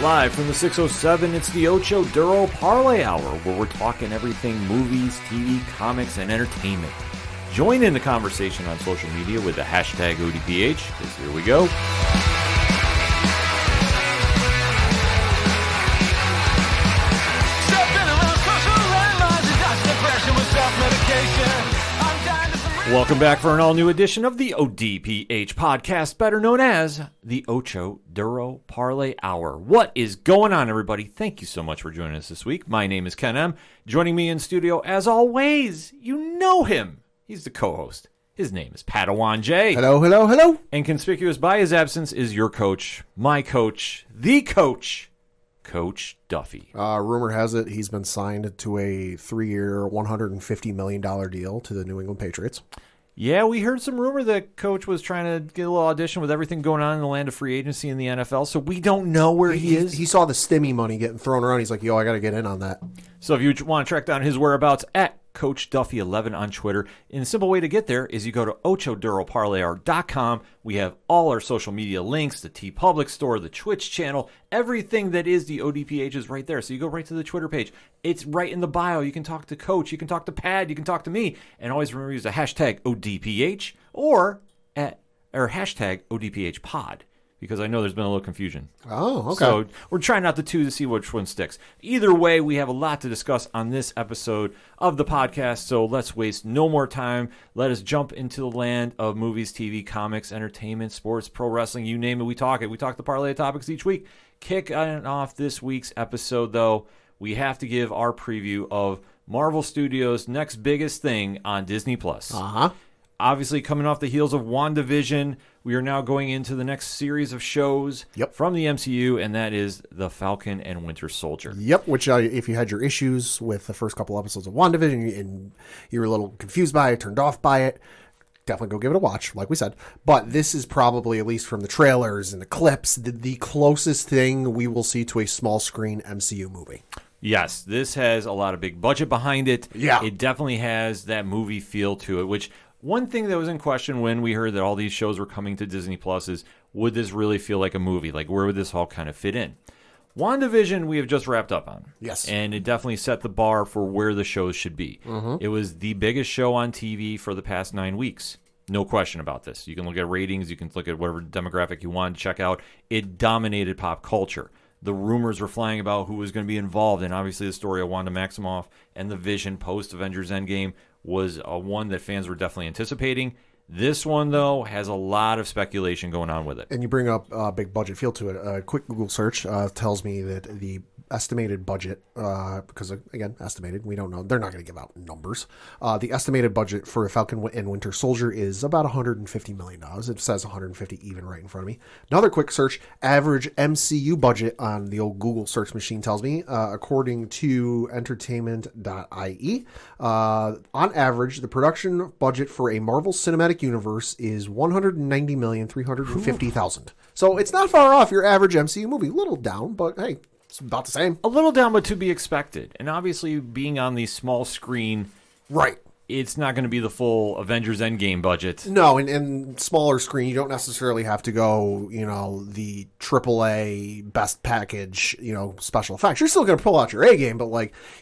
Live from the 607, it's the Ocho Duro Parlay Hour, where we're talking everything movies, TV, comics, and entertainment. Join in the conversation on social media with the hashtag ODPH, because here we go. Welcome back for an all-new edition of the ODPH podcast, better known as the Ocho Duro Parlay Hour. What is going on, everybody? Thank you so much for joining us this week. My name is Ken M. Joining me in studio, as always, you know him. He's the co-host. His name is Padawan J. Hello, hello, hello. And conspicuous by his absence is your coach, my coach, the coach, Coach Duffy. Rumor has it he's been signed to a 3-year, $150 million deal to the New England Patriots. Yeah, we heard some rumor that Coach was trying to get a little audition with everything going on in the land of free agency in the NFL, so we don't know where he is. He saw the stimmy money getting thrown around. He's like, yo, I got to get in on that. So if you want to track down his whereabouts at Coach Duffy11 on Twitter, and a simple way to get there is you go to OchoDuroParlayHour.com. We have all our social media links, the TeePublic store, the Twitch channel, everything that is the ODPH is right there. So you go right to the Twitter page. It's right in the bio. You can talk to Coach, you can talk to Pad, you can talk to me, and always remember to use the hashtag ODPH or hashtag ODPHpod. Because I know there's been a little confusion. Oh, okay. So we're trying out the two to see which one sticks. Either way, we have a lot to discuss on this episode of the podcast, so let's waste no more time. Let us jump into the land of movies, TV, comics, entertainment, sports, pro wrestling, you name it, we talk it. We talk the parlay of topics each week. Kicking off this week's episode, though, we have to give our preview of Marvel Studios' next biggest thing on Disney+. Uh-huh. Obviously, coming off the heels of WandaVision, we are now going into the next series of shows from the MCU, and that is The Falcon and Winter Soldier. Yep, which if you had your issues with the first couple episodes of WandaVision and you were a little confused by it, turned off by it, definitely go give it a watch, like we said. But this is probably, at least from the trailers and the clips, the closest thing we will see to a small screen MCU movie. Yes, this has a lot of big budget behind it. Yeah. It definitely has that movie feel to it, which... One thing that was in question when we heard that all these shows were coming to Disney Plus is, would this really feel like a movie? Like, where would this all kind of fit in? WandaVision, we have just wrapped up on. Yes. And it definitely set the bar for where the shows should be. Mm-hmm. It was the biggest show on TV for the past 9 weeks. No question about this. You can look at ratings. You can look at whatever demographic you want to check out. It dominated pop culture. The rumors were flying about who was going to be involved, and obviously the story of Wanda Maximoff and the Vision post-Avengers Endgame was one that fans were definitely anticipating. This one, though, has a lot of speculation going on with it. And you bring up a big budget feel to it. A quick Google search tells me that the estimated budget, because, again, estimated, we don't know. They're not going to give out numbers. The estimated budget for Falcon and Winter Soldier is about $150 million. It says 150 even right in front of me. Another quick search, average MCU budget on the old Google search machine tells me, according to entertainment.ie, on average, the production budget for a Marvel Cinematic Universe is $190,350,000. So it's not far off your average MCU movie. A little down, but hey, it's about the same. A little down, but to be expected. And obviously, being on the small screen, right, it's not going to be the full Avengers Endgame budget. No, and smaller screen, you don't necessarily have to go, the AAA best package, special effects. You're still going to pull out your A game, but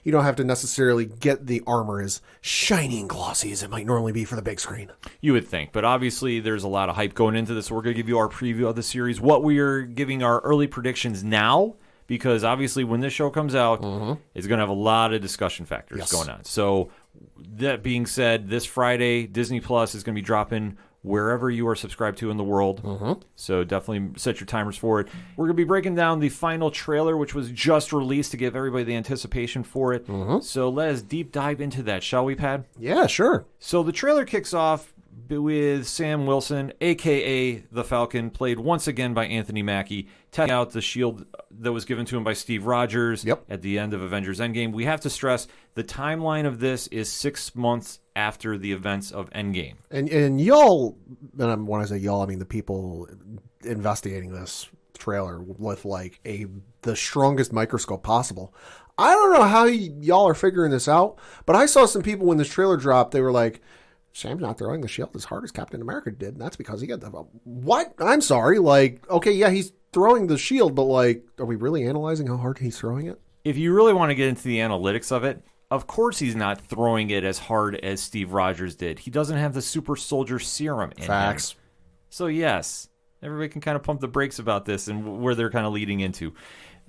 you don't have to necessarily get the armor as shiny and glossy as it might normally be for the big screen. You would think, but obviously there's a lot of hype going into this. So we're going to give you our preview of the series, what we are giving our early predictions now, because obviously when this show comes out, it's going to have a lot of discussion factors going on. So that being said, this Friday, Disney Plus is going to be dropping wherever you are subscribed to in the world. So definitely set your timers for it. We're going to be breaking down the final trailer, which was just released to give everybody the anticipation for it. So let us deep dive into that, shall we, Pad? Yeah, sure. So the trailer kicks off with Sam Wilson, a.k.a. the Falcon, played once again by Anthony Mackie, taking out the shield that was given to him by Steve Rogers at the end of Avengers Endgame. We have to stress the timeline of this is 6 months after the events of Endgame. And y'all, and when I say y'all, I mean the people investigating this trailer with the strongest microscope possible. I don't know how y'all are figuring this out, but I saw some people when this trailer dropped, they were like, Sam's not throwing the shield as hard as Captain America did, and that's because he got the... What? I'm sorry. Okay, yeah, he's throwing the shield, but like, are we really analyzing how hard he's throwing it? If you really want to get into the analytics of it, of course he's not throwing it as hard as Steve Rogers did. He doesn't have the super soldier serum in him. So yes, everybody can kind of pump the brakes about this and where they're kind of leading into.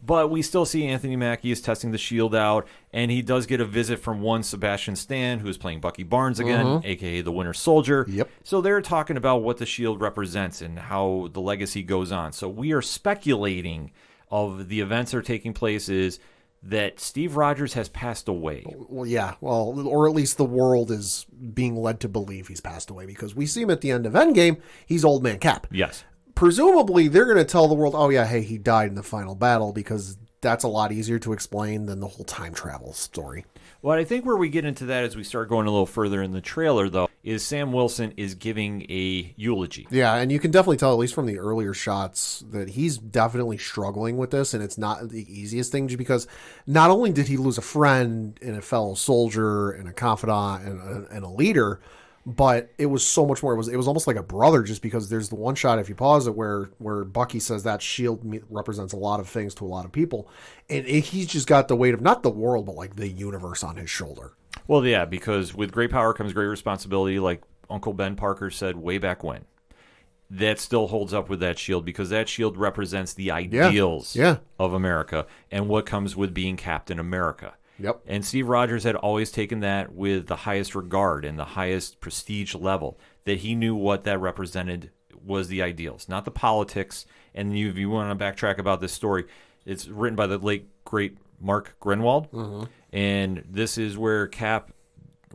But we still see Anthony Mackie is testing the shield out, and he does get a visit from one Sebastian Stan, who is playing Bucky Barnes again, a.k.a. the Winter Soldier. Yep. So they're talking about what the shield represents and how the legacy goes on. So we are speculating of the events that are taking place is that Steve Rogers has passed away. Well, yeah. Well, or at least the world is being led to believe he's passed away, because we see him at the end of Endgame. He's Old Man Cap. Yes. Presumably, they're going to tell the world, oh, yeah, hey, he died in the final battle, because that's a lot easier to explain than the whole time travel story. Well, I think where we get into that as we start going a little further in the trailer, though, is Sam Wilson is giving a eulogy. Yeah, and you can definitely tell, at least from the earlier shots, that he's definitely struggling with this, and it's not the easiest thing, because not only did he lose a friend and a fellow soldier and a confidant and a leader, but it was so much more. It was almost like a brother, just because there's the one shot, if you pause it, where Bucky says that shield represents a lot of things to a lot of people, and he's just got the weight of not the world, but like the universe on his shoulder. Well, yeah, because with great power comes great responsibility, like Uncle Ben Parker said way back when. That still holds up with that shield, because that shield represents the ideals of America and what comes with being Captain America. Yep. And Steve Rogers had always taken that with the highest regard and the highest prestige level, that he knew what that represented was the ideals, not the politics. And if you want to backtrack about this story, it's written by the late, great Mark Grenwald. And this is where Cap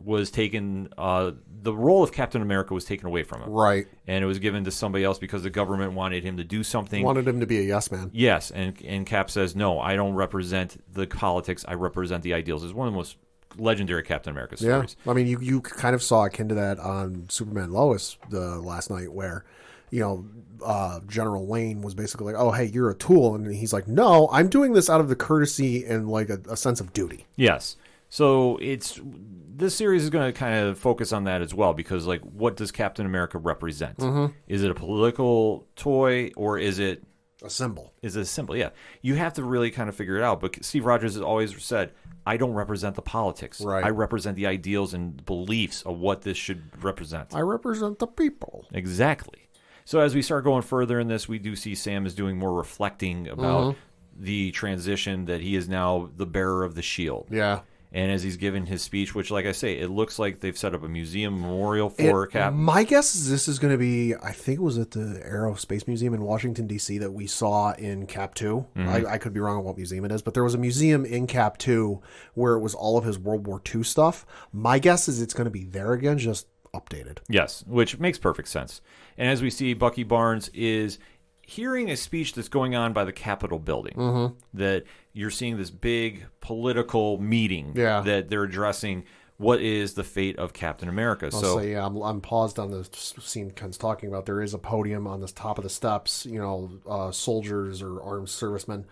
was taken, the role of Captain America was taken away from him. Right. And it was given to somebody else because the government wanted him to do something. Wanted him to be a yes man. Yes, and Cap says, no, I don't represent the politics, I represent the ideals. It's one of the most legendary Captain America stories. Yeah. I mean, you kind of saw akin to that on Superman Lois the last night, where, you know, General Wayne was basically like, oh, hey, you're a tool. And he's like, no, I'm doing this out of the courtesy and like a sense of duty. Yes. So this series is going to kind of focus on that as well, because like, what does Captain America represent? Is it a political toy, or is it a symbol? Is it a symbol? Yeah. You have to really kind of figure it out. But Steve Rogers has always said, I don't represent the politics. Right. I represent the ideals and beliefs of what this should represent. I represent the people. Exactly. So as we start going further in this, we do see Sam is doing more reflecting about the transition, that he is now the bearer of the shield. Yeah. And as he's giving his speech, which, like I say, it looks like they've set up a museum memorial for Cap. My guess is this is going to be, I think it was at the Aerospace Museum in Washington, D.C. that we saw in Cap 2. I could be wrong on what museum it is, but there was a museum in Cap 2 where it was all of his World War II stuff. My guess is it's going to be there again, just updated. Yes, which makes perfect sense. And as we see, Bucky Barnes is hearing a speech that's going on by the Capitol building, that you're seeing this big political meeting that they're addressing what is the fate of Captain America. I'm paused on the scene Ken's talking about. There is a podium on the top of the steps, you know, soldiers or armed servicemen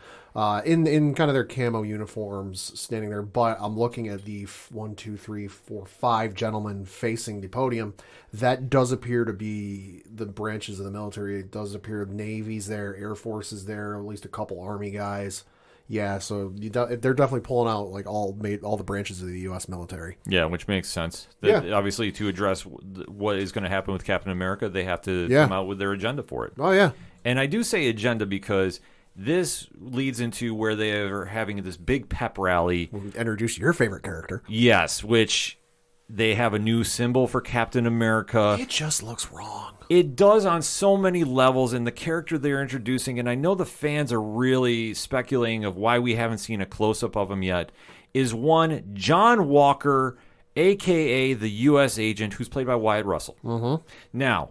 in kind of their camo uniforms standing there. But I'm looking at the 5 gentlemen facing the podium. That does appear to be the branches of the military. It does appear Navy's there, Air Force is there, at least a couple Army guys. Yeah, so they're definitely pulling out like all the branches of the U.S. military. Yeah, which makes sense. Obviously, to address what is going to happen with Captain America, they have to come out with their agenda for it. Oh, yeah. And I do say agenda because this leads into where they are having this big pep rally. We'll introduce your favorite character. Yes, which they have a new symbol for Captain America. It just looks wrong. It does on so many levels, and the character they're introducing, and I know the fans are really speculating of why we haven't seen a close-up of him yet, is one John Walker, a.k.a. the U.S. agent, who's played by Wyatt Russell. Now,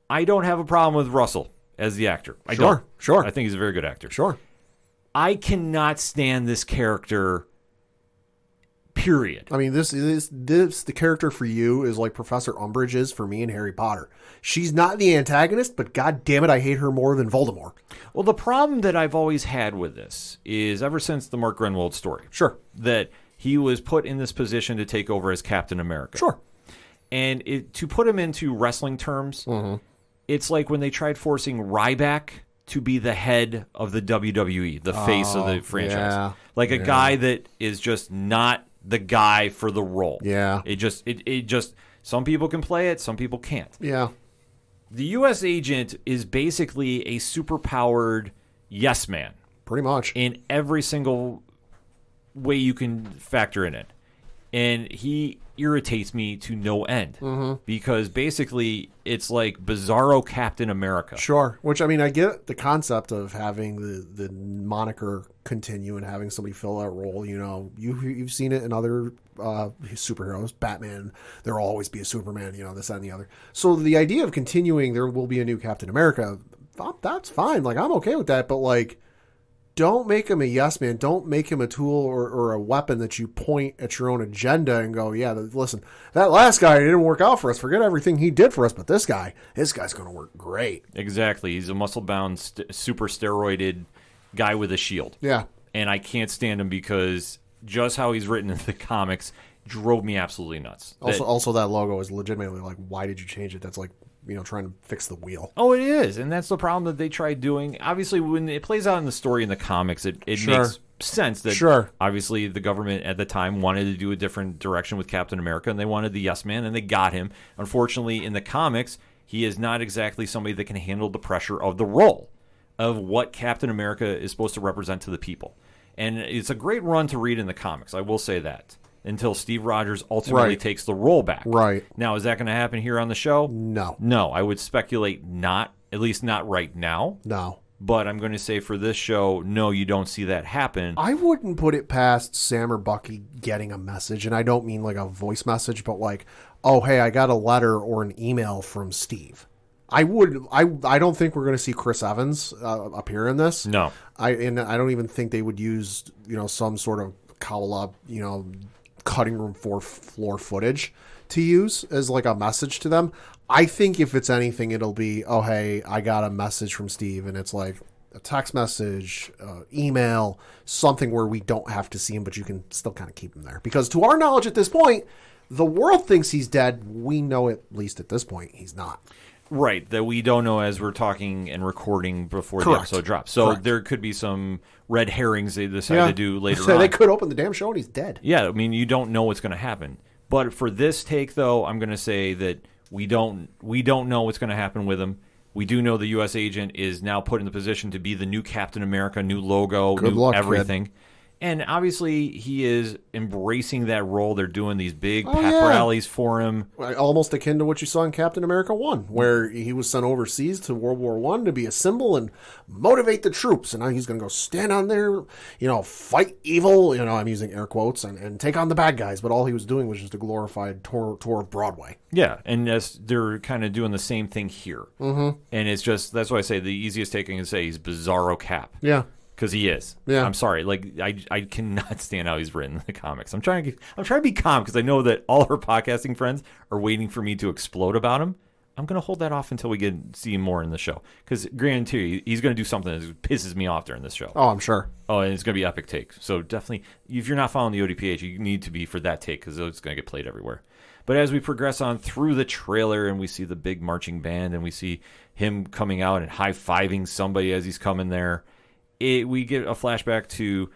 I don't have a problem with Russell as the actor. I don't. Sure. I think he's a very good actor. Sure. I cannot stand this character, period. I mean, this the character for you is like Professor Umbridge is for me in Harry Potter. She's not the antagonist, but god damn it, I hate her more than Voldemort. Well, the problem that I've always had with this is ever since the Mark Grenwald story. Sure. That he was put in this position to take over as Captain America. Sure. And to put him into wrestling terms, it's like when they tried forcing Ryback to be the head of the WWE, the face of the franchise. Yeah. Like a guy that is just not the guy for the role. Yeah. It just some people can play it, some people can't. Yeah. The U.S. agent is basically a superpowered yes man. Pretty much. In every single way you can factor in it. And he irritates me to no end. Because basically it's like Bizarro Captain America. Sure. Which, I mean, I get the concept of having the moniker continue and having somebody fill that role. You know, you've seen it in other superheroes. Batman, there'll always be a Superman, you know, this, that, and the other. So the idea of continuing, there will be a new Captain America, that's fine. Like, I'm okay with that. But, like, don't make him a yes man. Don't make him a tool or a weapon that you point at your own agenda and go, yeah, listen, that last guy didn't work out for us. Forget everything he did for us. But this guy's going to work great. Exactly. He's a muscle-bound, super steroided guy with a shield. Yeah. And I can't stand him because just how he's written in the comics drove me absolutely nuts. Also, that logo is legitimately like, why did you change it? That's like, you know, trying to fix the wheel. Oh, it is. And that's the problem that they tried doing. Obviously, when it plays out in the story in the comics, it makes sense that obviously the government at the time wanted to do a different direction with Captain America, and they wanted the yes man, and they got him. Unfortunately, in the comics, he is not exactly somebody that can handle the pressure of the role of what Captain America is supposed to represent to the people. And it's a great run to read in the comics, I will say that, until Steve Rogers ultimately takes the role back. Right. Now, is that going to happen here on the show? No. No, I would speculate not, at least not right now. No. But I'm going to say for this show, no, you don't see that happen. I wouldn't put it past Sam or Bucky getting a message, and I don't mean like a voice message, but like, oh, hey, I got a letter or an email from Steve. I don't think we're going to see Chris Evans appear in this. No. I don't even think they would use, you know, some sort of call-up, you know, cutting room floor footage to use as like a message to them. I think if it's anything, it'll be, oh, hey, I got a message from Steve, and it's like a text message, email, something where we don't have to see him, but you can still kind of keep him there. Because to our knowledge at this point, the world thinks he's dead. We know at least at this point he's not. Right, that we don't know as we're talking and recording before the episode drops. So there could be some red herrings they decide to do later on. They could open the damn show and he's dead. Yeah, I mean, you don't know what's going to happen. But for this take, though, I'm going to say that we don't know what's going to happen with him. We do know the U.S. agent is now put in the position to be the new Captain America, new logo, new everything. Kid. And obviously, he is embracing that role. They're doing these big pep rallies for him. Almost akin to what you saw in Captain America 1, where he was sent overseas to World War I to be a symbol and motivate the troops. And now he's going to go stand on there, you know, fight evil, you know, I'm using air quotes, and take on the bad guys. But all he was doing was just a glorified tour of Broadway. Yeah, and they're kind of doing the same thing here. Mm-hmm. And it's just, that's why I say the easiest take I can say is Bizarro Cap. Yeah. Because he is. Yeah. I'm sorry. Like I cannot stand how he's written in the comics. I'm trying to be calm because I know that all our podcasting friends are waiting for me to explode about him. I'm going to hold that off until we see him more in the show. Because guarantee he's going to do something that pisses me off during this show. Oh, I'm sure. Oh, and it's going to be epic take. So definitely, if you're not following the ODPH, you need to be for that take because it's going to get played everywhere. But as we progress on through the trailer and we see the big marching band and we see him coming out and high-fiving somebody as he's coming there, we get a flashback to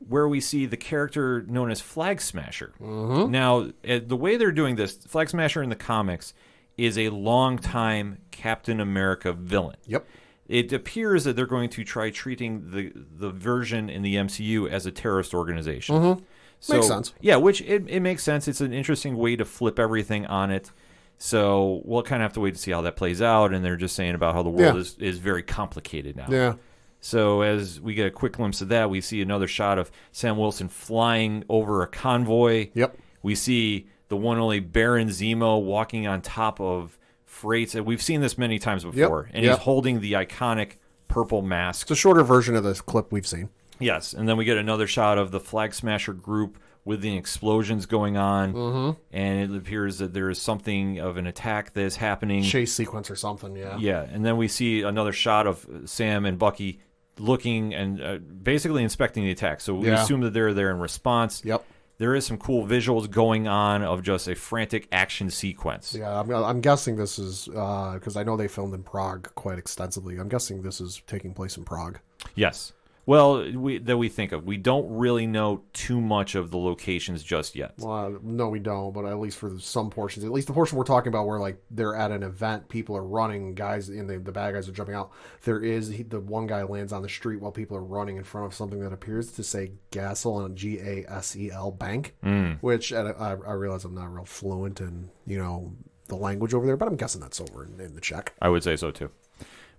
where we see the character known as Flag Smasher. Mm-hmm. Now, the way they're doing this, Flag Smasher in the comics is a longtime Captain America villain. Yep. It appears that they're going to try treating the version in the MCU as a terrorist organization. Mm-hmm. So, makes sense. Yeah, which it makes sense. It's an interesting way to flip everything on it. So we'll kind of have to wait to see how that plays out. And they're just saying about how the world is very complicated now. Yeah. So as we get a quick glimpse of that, we see another shot of Sam Wilson flying over a convoy. Yep. We see the one only Baron Zemo walking on top of freights. And we've seen this many times before. Yep. And he's holding the iconic purple mask. It's a shorter version of this clip we've seen. Yes. And then we get another shot of the Flag Smasher group with the explosions going on. Mm-hmm. And it appears that there is something of an attack that is happening. Chase sequence or something, yeah. Yeah. And then we see another shot of Sam and Bucky looking and basically inspecting the attack. So we assume that they're there in response. Yep. there is some cool visuals going on of just a frantic action sequence. Yeah, I'm guessing this is because I know they filmed in Prague quite extensively. I'm guessing this is taking place in Prague. Yes. Well, that we think of. We don't really know too much of the locations just yet. Well, no, we don't, but at least for some portions, at least the portion we're talking about where like they're at an event, people are running, guys, and the bad guys are jumping out. The one guy lands on the street while people are running in front of something that appears to say Gasel and GASEL Bank, which I realize I'm not real fluent in, the language over there, but I'm guessing that's over in the Czech. I would say so too.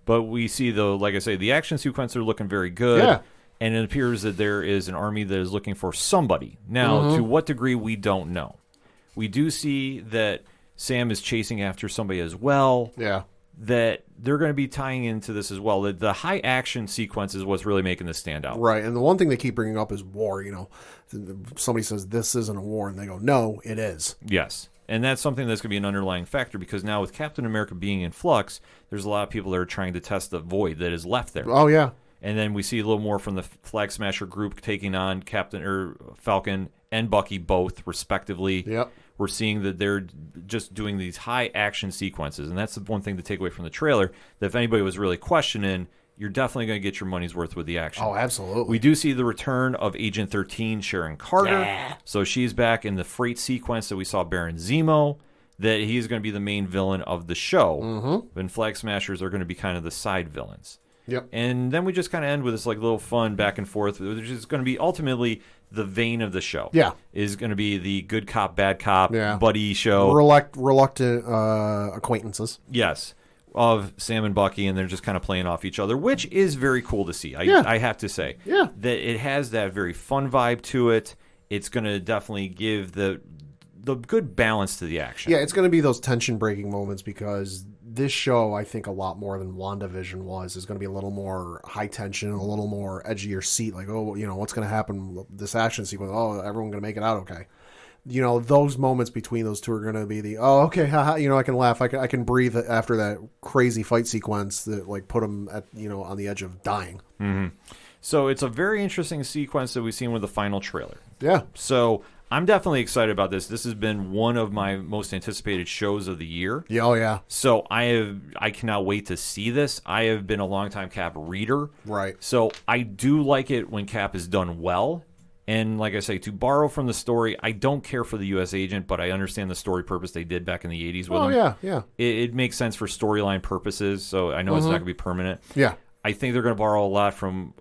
But we see, though, like I say, the action sequence are looking very good. Yeah. And it appears that there is an army that is looking for somebody. Now, to what degree, we don't know. We do see that Sam is chasing after somebody as well. Yeah. That they're going to be tying into this as well. The high action sequence is what's really making this stand out. Right. And the one thing they keep bringing up is war. Somebody says this isn't a war, and they go, no, it is. Yes. And that's something that's going to be an underlying factor because now with Captain America being in flux, there's a lot of people that are trying to test the void that is left there. Oh, yeah. And then we see a little more from the Flag Smasher group taking on Falcon and Bucky both, respectively. Yep. We're seeing that they're just doing these high action sequences. And that's the one thing to take away from the trailer, that if anybody was really questioning, you're definitely going to get your money's worth with the action. Oh, absolutely. We do see the return of Agent 13, Sharon Carter. Yeah. So she's back in the freight sequence that we saw Baron Zemo, that he's going to be the main villain of the show. And Flag Smashers are going to be kind of the side villains. Yep. And then we just kind of end with this like little fun back and forth, which is going to be ultimately the vein of the show. Yeah. Is going to be the good cop, bad cop, Yeah. buddy show. Reluctant acquaintances. Yes. Of Sam and Bucky, and they're just kind of playing off each other, which is very cool to see. I have to say. Yeah. That it has that very fun vibe to it. It's going to definitely give the good balance to the action. Yeah, it's going to be those tension-breaking moments because this show, I think, a lot more than WandaVision is going to be a little more high tension, a little more edge of your seat. Like, oh, what's going to happen? This action sequence. Oh, everyone going to make it out okay. Those moments between those two are going to be okay, haha, I can laugh, I can breathe after that crazy fight sequence that like put them at on the edge of dying. Mm-hmm. So it's a very interesting sequence that we've seen with the final trailer. Yeah. So I'm definitely excited about this. This has been one of my most anticipated shows of the year. Yeah, oh yeah. So I cannot wait to see this. I have been a longtime Cap reader. Right. So I do like it when Cap is done well. And like I say, to borrow from the story, I don't care for the U.S. agent, but I understand the story purpose they did back in the 80s with him. Oh, yeah. It makes sense for storyline purposes, so I know it's not going to be permanent. Yeah. I think they're going to borrow a lot from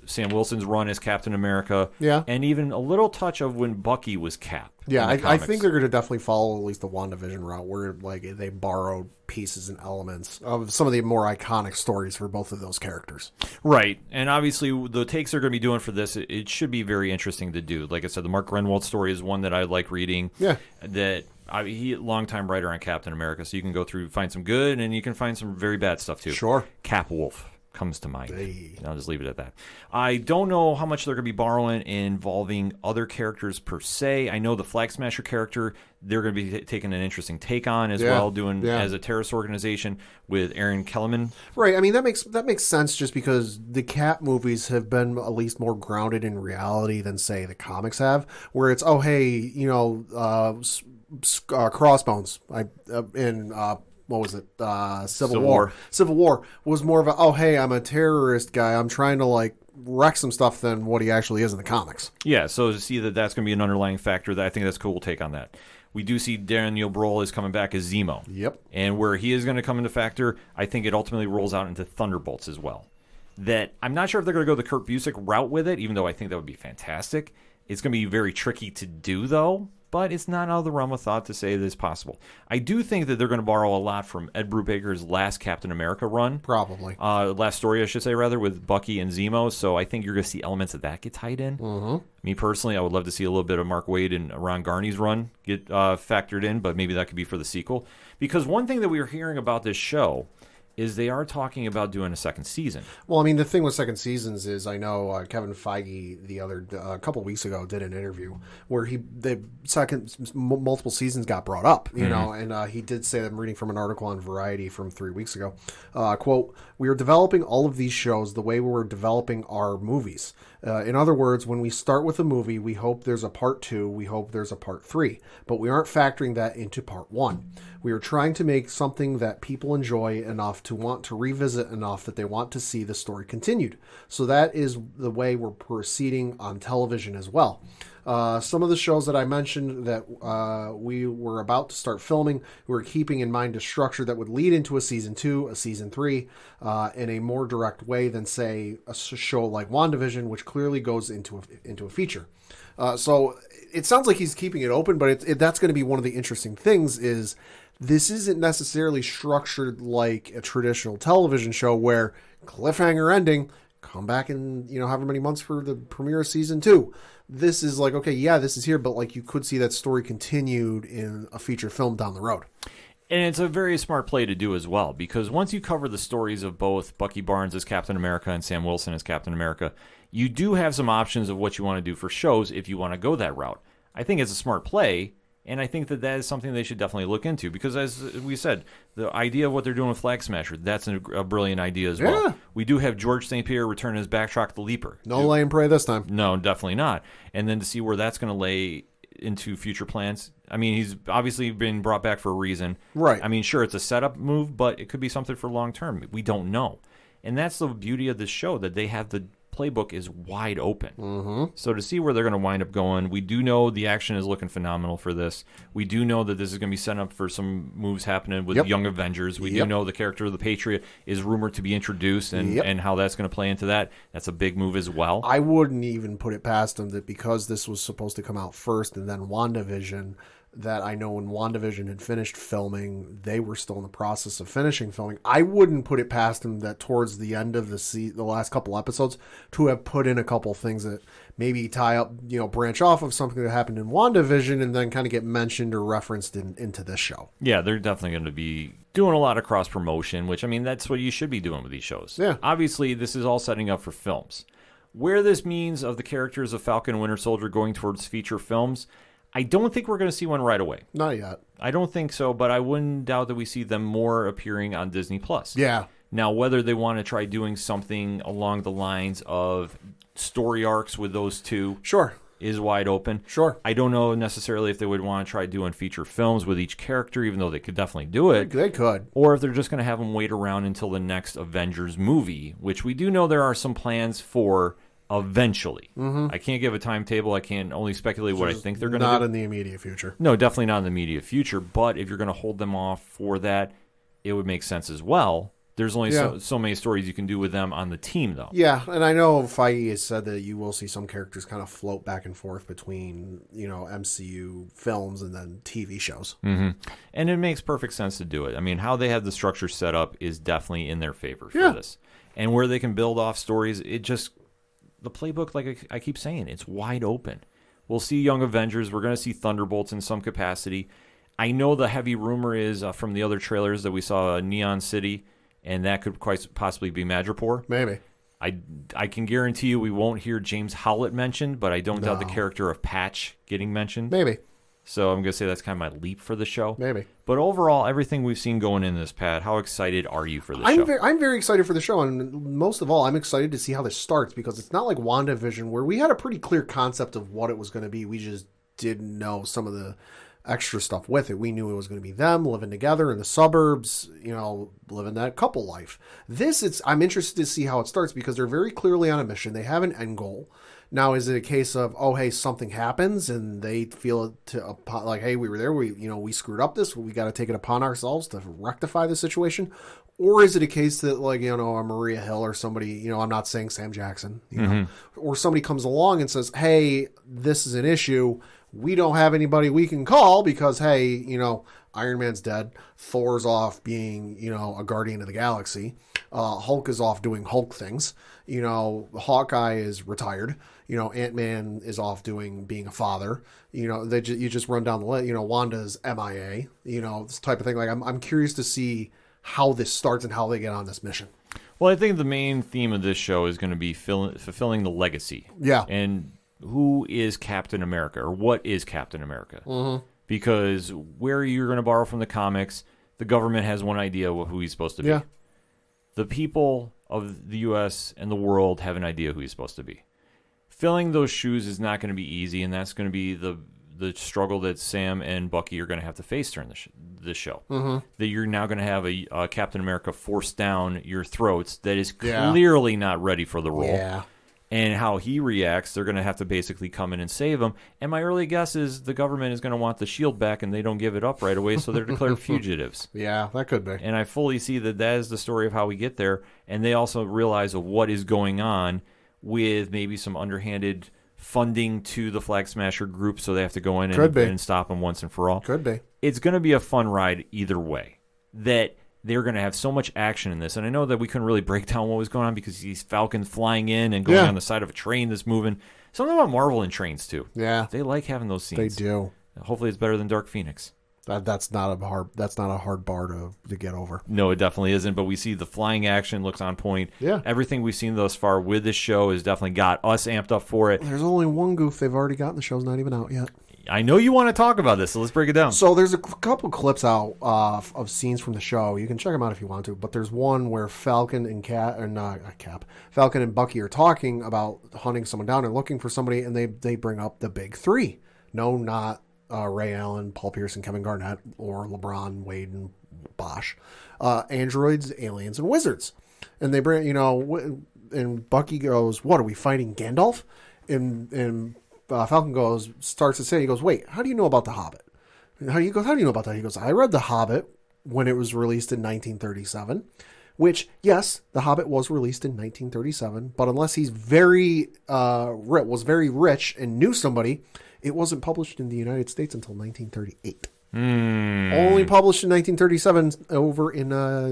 Sam Wilson's run as Captain America. Yeah. And even a little touch of when Bucky was Cap. Yeah, I think they're going to definitely follow at least the WandaVision route where like they borrowed pieces and elements of some of the more iconic stories for both of those characters. Right. And obviously the takes they're going to be doing for this, it should be very interesting to do. Like I said, the Mark Grenwald story is one that I like reading. Yeah. He's a longtime writer on Captain America, so you can go through, find some good, and you can find some very bad stuff too. Sure. Cap Wolf comes to mind. Hey. I'll just leave it at that. I don't know how much they're going to be borrowing involving other characters per se. I know the Flag Smasher character, they're going to be taking an interesting take on as well, doing as a terrorist organization with Aaron Kellerman. Right. I mean, that makes sense just because the Cap movies have been at least more grounded in reality than, say, the comics have, where it's, oh, hey, Crossbones what was it? Civil War. Civil War was more of a, oh, hey, I'm a terrorist guy. I'm trying to, like, wreck some stuff than what he actually is in the comics. Yeah, so to see that that's going to be an underlying factor, that I think that's a cool take on that. We do see Daniel Brühl is coming back as Zemo. Yep. And where he is going to come into factor, I think it ultimately rolls out into Thunderbolts as well. That I'm not sure if they're going to go the Kurt Busiek route with it, even though I think that would be fantastic. It's going to be very tricky to do, though. But it's not out of the realm of thought to say that it's possible. I do think that they're going to borrow a lot from Ed Brubaker's last Captain America run. Probably. Last story, I should say, rather, with Bucky and Zemo. So I think you're going to see elements of that get tied in. Mm-hmm. Me personally, I would love to see a little bit of Mark Waid and Ron Garney's run get factored in, but maybe that could be for the sequel. Because one thing that we were hearing about this show is they are talking about doing a second season. Well, I mean, the thing with second seasons is I know Kevin Feige a couple of weeks ago did an interview where multiple seasons got brought up, you know, and he did say, I'm reading from an article on Variety from 3 weeks ago, quote, "We are developing all of these shows the way we're developing our movies. In other words, when we start with a movie, we hope there's a part 2, we hope there's a part 3, but we aren't factoring that into part 1. We are trying to make something that people enjoy enough to want to revisit enough that they want to see the story continued. So that is the way we're proceeding on television as well. Some of the shows that I mentioned that we were about to start filming, we were keeping in mind a structure that would lead into a season 2, a season 3, in a more direct way than, say, a show like WandaVision, which clearly goes into a feature." So it sounds like he's keeping it open, but that's going to be one of the interesting things is this isn't necessarily structured like a traditional television show where cliffhanger ending, come back in, however many months for the premiere of season 2. This is like, okay, yeah, this is here, but like you could see that story continued in a feature film down the road. And it's a very smart play to do as well, because once you cover the stories of both Bucky Barnes as Captain America and Sam Wilson as Captain America, you do have some options of what you want to do for shows if you want to go that route. I think it's a smart play, and I think that is something they should definitely look into, because as we said, the idea of what they're doing with Flag Smasher, that's a brilliant idea as well. Yeah. We do have George St. Pierre return as Backtrack the Leaper. No lay and pray this time. No, definitely not. And then to see where that's going to lay into future plans. I mean, he's obviously been brought back for a reason. Right. I mean, sure, it's a setup move, but it could be something for long term. We don't know. And that's the beauty of this show, that they have the playbook is wide open. Mm-hmm. So to see where they're going to wind up going, we do know the action is looking phenomenal for this. We do know that this is going to be set up for some moves happening with Young Avengers. We do know the character of the Patriot is rumored to be introduced, and how that's going to play into that. That's a big move as well. I wouldn't even put it past them that because this was supposed to come out first and then WandaVision, that I know when WandaVision had finished filming, they were still in the process of finishing filming. I wouldn't put it past them that towards the end of the last couple episodes to have put in a couple things that maybe tie up, branch off of something that happened in WandaVision and then kind of get mentioned or referenced into this show. Yeah, they're definitely going to be doing a lot of cross-promotion, which, I mean, that's what you should be doing with these shows. Yeah. Obviously, this is all setting up for films. Where this means of the characters of Falcon and Winter Soldier going towards feature films, I don't think we're going to see one right away. Not yet. I don't think so, but I wouldn't doubt that we see them more appearing on Disney+. Yeah. Now, whether they want to try doing something along the lines of story arcs with those two Sure. is wide open. Sure. I don't know necessarily if they would want to try doing feature films with each character, even though they could definitely do it. They could. Or if they're just going to have them wait around until the next Avengers movie, which we do know there are some plans for eventually. Mm-hmm. I can't give a timetable. I can only speculate what I think they're going to do. Not in the immediate future. No, definitely not in the immediate future. But if you're going to hold them off for that, it would make sense as well. There's only so many stories you can do with them on the team, though. Yeah, and I know Feige has said that you will see some characters kind of float back and forth between, MCU films and then TV shows. Mm-hmm. And it makes perfect sense to do it. I mean, how they have the structure set up is definitely in their favor for this. And where they can build off stories, the playbook, like I keep saying, it's wide open. We'll see Young Avengers. We're going to see Thunderbolts in some capacity. I know the heavy rumor is from the other trailers that we saw Neon City, and that could quite possibly be Madripoor. Maybe. I can guarantee you we won't hear James Howlett mentioned, but I don't doubt the character of Patch getting mentioned. Maybe. So I'm going to say that's kind of my leap for the show. Maybe. But overall, everything we've seen going in this, Pat, how excited are you for the show? I'm very excited for the show, and most of all, I'm excited to see how this starts, because it's not like WandaVision, where we had a pretty clear concept of what it was going to be. We just didn't know some of the extra stuff with it. We knew it was going to be them living together in the suburbs, living that couple life. I'm interested to see how it starts, because they're very clearly on a mission. They have an end goal. Now, is it a case of, oh, hey, something happens and they feel like, hey, we were there, we screwed up this, we got to take it upon ourselves to rectify the situation? Or is it a case that, like, a Maria Hill or somebody, I'm not saying Sam Jackson, or somebody comes along and says, hey, this is an issue. We don't have anybody we can call because, hey, Iron Man's dead. Thor's off being, a guardian of the galaxy. Hulk is off doing Hulk things. Hawkeye is retired. Ant-Man is off being a father. You just run down the list. Wanda's MIA. This type of thing. Like, I'm curious to see how this starts and how they get on this mission. Well, I think the main theme of this show is going to be fulfilling the legacy. Yeah. And who is Captain America, or what is Captain America? Mm-hmm. Because where you're going to borrow from the comics, the government has one idea of who he's supposed to be. Yeah. The people of the U.S. and the world have an idea who he's supposed to be. Filling those shoes is not going to be easy, and that's going to be the struggle that Sam and Bucky are going to have to face during this show. Mm-hmm. That you're now going to have a Captain America forced down your throats that is clearly not ready for the role. Yeah. And how he reacts, they're going to have to basically come in and save him. And my early guess is the government is going to want the shield back, and they don't give it up right away, so they're declared fugitives. Yeah, that could be. And I fully see that is the story of how we get there. And they also realize of what is going on with maybe some underhanded funding to the Flag Smasher group, so they have to go in and stop them once and for all. Could be. It's going to be a fun ride either way. That they're going to have so much action in this. And I know that we couldn't really break down what was going on because these Falcons flying in and going on the side of a train that's moving. Something about Marvel and trains, too. Yeah. They like having those scenes. They do. Hopefully it's better than Dark Phoenix. That's not a hard bar to get over. No, it definitely isn't. But we see the flying action looks on point. Yeah. Everything we've seen thus far with this show has definitely got us amped up for it. There's only one goof they've already got, and the show's not even out yet. I know you want to talk about this, so let's break it down. So there's a couple clips out of scenes from the show. You can check them out if you want to. But there's one where Falcon and Falcon and Bucky are talking about hunting someone down and looking for somebody, and they bring up the big three. No, not Ray Allen, Paul Pierce, and Kevin Garnett, or LeBron, Wade, and Bosch. Androids, aliens, and wizards. And they bring, and Bucky goes, "What are we fighting, Gandalf?" And Falcon starts to say, he goes, "Wait, how do you know about The Hobbit?" How do you know about that? He goes, "I read The Hobbit when it was released in 1937, which, yes, The Hobbit was released in 1937, but unless he's was very rich and knew somebody, it wasn't published in the United States until 1938. Only published in 1937 over in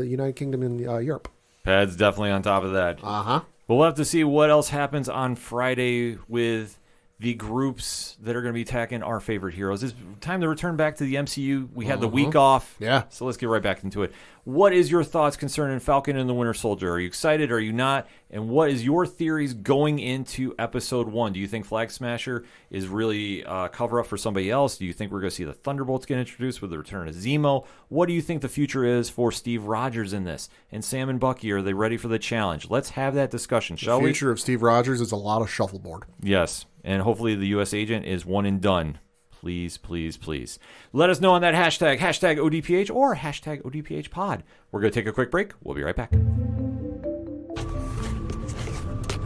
United Kingdom and Europe." Pad's definitely on top of that. Uh-huh. But we'll have to see what else happens on Friday with the groups that are going to be attacking our favorite heroes. It's time to return back to the MCU. We had the week off. Yeah. So let's get right back into it. What is your thoughts concerning Falcon and the Winter Soldier? Are you excited? Are you not? And what is your theories going into episode 1? Do you think Flag Smasher is really a cover-up for somebody else? Do you think we're going to see the Thunderbolts get introduced with the return of Zemo? What do you think the future is for Steve Rogers in this? And Sam and Bucky, are they ready for the challenge? Let's have that discussion, shall we? The future of Steve Rogers is a lot of shuffleboard. Yes. And hopefully the U.S. agent is one and done. Please, please, please. Let us know on that hashtag ODPH or hashtag ODPH pod. We're going to take a quick break. We'll be right back.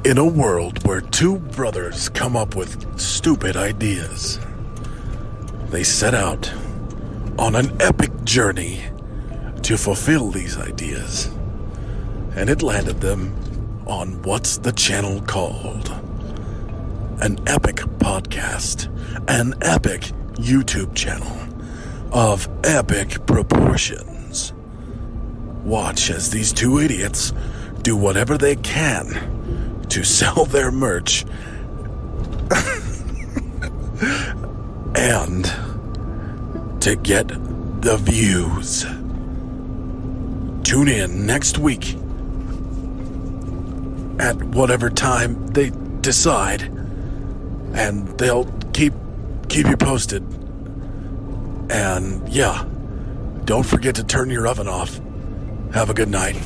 In a world where two brothers come up with stupid ideas, they set out on an epic journey to fulfill these ideas. And it landed them on what's the channel called? An epic podcast, an epic YouTube channel of epic proportions. Watch as these two idiots do whatever they can to sell their merch and to get the views. Tune in next week at whatever time they decide, and they'll keep you posted. And yeah, don't forget to turn your oven off. Have a good night.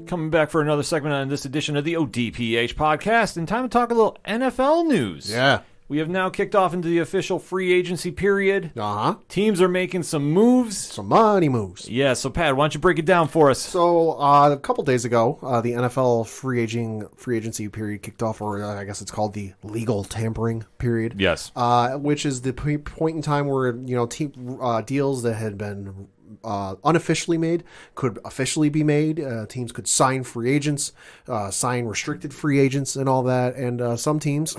Coming back for another segment on this edition of the ODPH podcast, and time to talk a little NFL news. Yeah. We have now kicked off into the official free agency period. Uh-huh. Teams are making some moves. Some money moves. Yeah, so Pat, why don't you break it down for us? So a couple days ago, the NFL free agency period kicked off, or I guess it's called the legal tampering period. Yes. Which is the point in time where deals that had been unofficially made could officially be made. Teams could sign free agents, sign restricted free agents, and all that. And some teams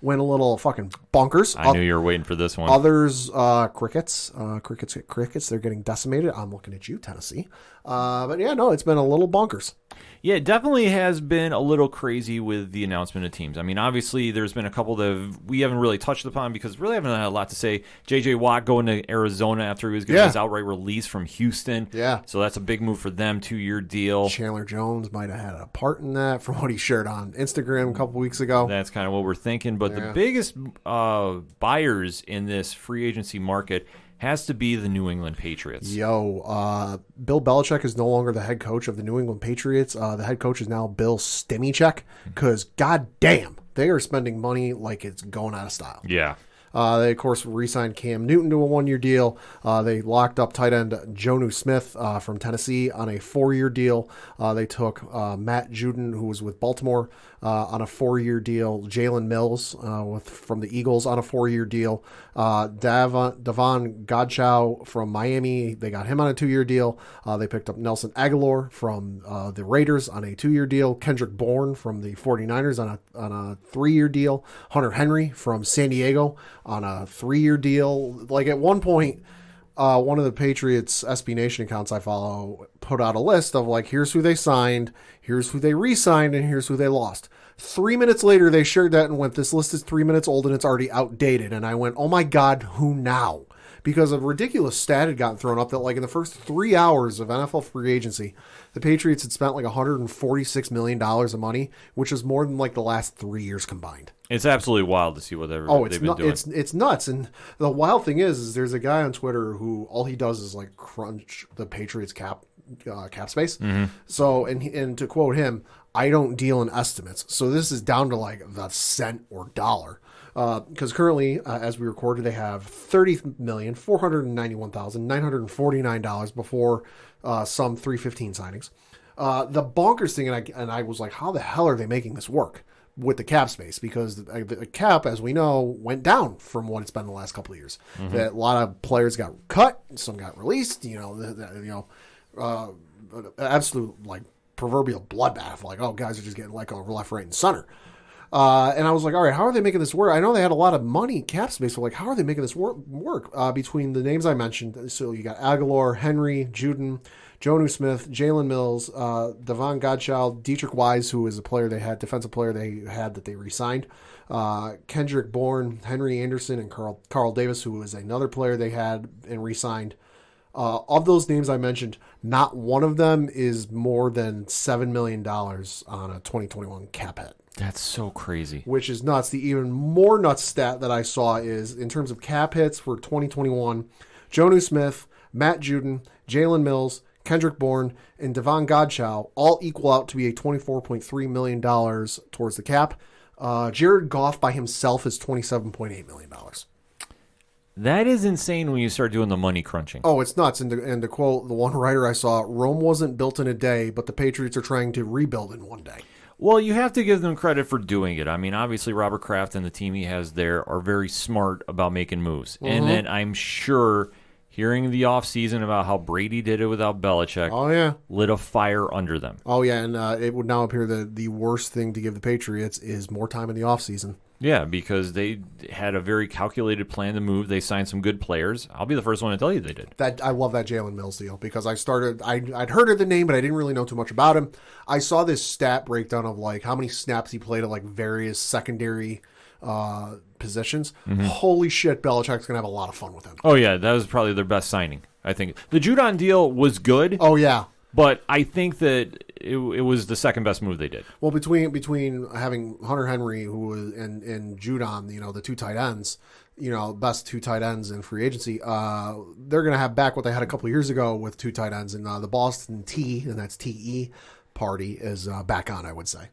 went a little fucking bonkers. I knew you were waiting for this one. Others, crickets. Crickets, they're getting decimated. I'm looking at you, Tennessee. But yeah, no, it's been a little bonkers. Yeah, it definitely has been a little crazy with the announcement of teams. I mean, obviously, there's been a couple that we haven't really touched upon because really haven't had a lot to say. J.J. Watt going to Arizona after he was getting his outright release from Houston. Yeah. So that's a big move for them, 2-year deal. Chandler Jones might have had a part in that from what he shared on Instagram a couple weeks ago. That's kind of what we're thinking. But the biggest buyers in this free agency market has to be the New England Patriots. Bill Belichick is no longer the head coach of the New England Patriots. The head coach is now Bill Stimychek because, goddamn, they are spending money like it's going out of style. Yeah. They, of course, re-signed Cam Newton to a 1-year deal. They locked up tight end Jonnu Smith from Tennessee on a 4-year deal. They took Matt Judon, who was with Baltimore, on a 4-year deal. Jalen Mills from the Eagles on a 4-year deal. Devon Godchow from Miami, they got him on a 2-year deal. They picked up Nelson Aguilar from the Raiders on a 2-year deal. Kendrick Bourne from the 49ers on a 3-year deal. Hunter Henry from San Diego on a 3-year deal. Like at one point, one of the Patriots SB Nation accounts I follow put out a list of like, here's who they signed, here's who they re-signed, and here's who they lost. 3 minutes later, they shared that and went, this list is 3 minutes old and it's already outdated. And I went, oh my God, who now? Because a ridiculous stat had gotten thrown up that like in the first 3 hours of NFL free agency, the Patriots had spent like $146 million of money, which is more than like the last 3 years combined. It's absolutely wild to see what they've been doing. It's nuts. And the wild thing is there's a guy on Twitter who all he does is like crunch the Patriots cap space. Mm-hmm. So, and to quote him, I don't deal in estimates. So this is down to like the cent or dollar. Because currently, as we recorded, they have $30,491,949 before some 315 signings. The bonkers thing, and I was like, how the hell are they making this work with the cap space? Because the cap, as we know, went down from what it's been the last couple of years. Mm-hmm. That a lot of players got cut, some got released. Absolute like proverbial bloodbath. Like, oh, guys are just getting let go left, right, and center. And I was like, all right, how are they making this work? I know they had a lot of money cap space, but like, how are they making this work? Between the names I mentioned, so you got Aguilar, Henry, Judon, Jonnu Smith, Jalen Mills, Devon Godchow, Dietrich Wise, who is a player they had, defensive player they had that they re-signed, Kendrick Bourne, Henry Anderson, and Carl Davis, who was another player they had and re-signed. Of those names I mentioned, not one of them is more than $7 million on a 2021 cap hit. That's so crazy. Which is nuts. The even more nuts stat that I saw is in terms of cap hits for 2021, Jonnu Smith, Matt Judon, Jalen Mills, Kendrick Bourne, and Devon Godchow all equal out to be a $24.3 million towards the cap. Jared Goff by himself is $27.8 million. That is insane when you start doing the money crunching. Oh, it's nuts. And to quote the one writer I saw, Rome wasn't built in a day, but the Patriots are trying to rebuild in one day. Well, you have to give them credit for doing it. I mean, obviously, Robert Kraft and the team he has there are very smart about making moves. Mm-hmm. And then I'm sure hearing the offseason about how Brady did it without Belichick lit a fire under them. Oh, yeah, and it would now appear that the worst thing to give the Patriots is more time in the offseason. Yeah, because they had a very calculated plan to move. They signed some good players. I'll be the first one to tell you they did. I love that Jalen Mills deal because I'd heard of the name, but I didn't really know too much about him. I saw this stat breakdown of like how many snaps he played at like various secondary positions. Mm-hmm. Holy shit, Belichick's going to have a lot of fun with him. Oh, yeah, that was probably their best signing, I think. The Judon deal was good. Oh, yeah. But I think that it was the second best move they did. Well, between having Hunter Henry and Judon, the two tight ends, best two tight ends in free agency, they're going to have back what they had a couple of years ago with two tight ends. And the Boston T, and that's TE, party is back on, I would say.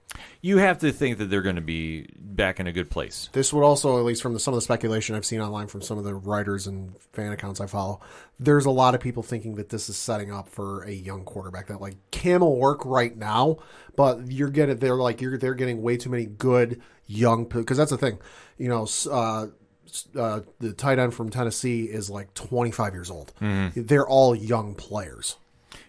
You have to think that they're going to be back in a good place. This would also, at least from some of the speculation I've seen online from some of the writers and fan accounts I follow, there's a lot of people thinking that this is setting up for a young quarterback that like Cam will work right now, but they're getting way too many good young, because that's the thing, the tight end from Tennessee is like 25 years old. Mm-hmm. They're all young players.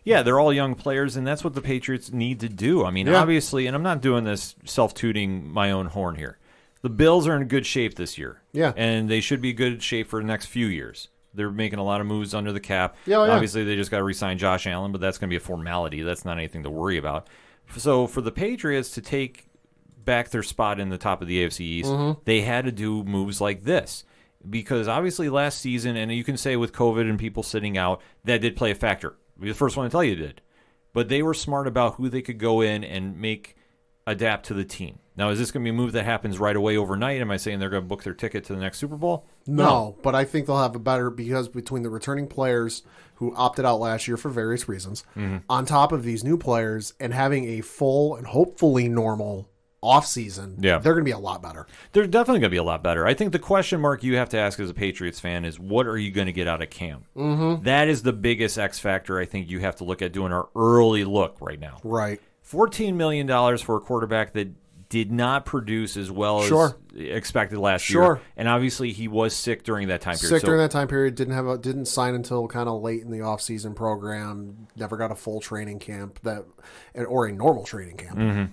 Yeah, they're all young players, and that's what the Patriots need to do. I mean, obviously, and I'm not doing this self-tooting my own horn here. The Bills are in good shape this year. Yeah. And they should be good shape for the next few years. They're making a lot of moves under the cap. Yeah, yeah. Obviously, they just got to re-sign Josh Allen, but that's going to be a formality. That's not anything to worry about. So for the Patriots to take back their spot in the top of the AFC East, they had to do moves like this. Because obviously last season, and you can say with COVID and people sitting out, that did play a factor. I'll be the first one to tell you it did. But they were smart about who they could go in and adapt to the team. Now, is this going to be a move that happens right away overnight? Am I saying they're going to book their ticket to the next Super Bowl? No, but I think they'll have a better, because between the returning players who opted out last year for various reasons, on top of these new players, and having a full and hopefully normal offseason, they're going to be a lot better. They're definitely going to be a lot better. I think the question mark you have to ask as a Patriots fan is, what are you going to get out of Cam? That is the biggest X factor I think you have to look at doing our early look right now. Right. $14 million for a quarterback that did not produce as well as expected last year. And obviously he was sick during that time period. During that time period, didn't sign until kind of late in the offseason program, never got a full training camp or a normal training camp.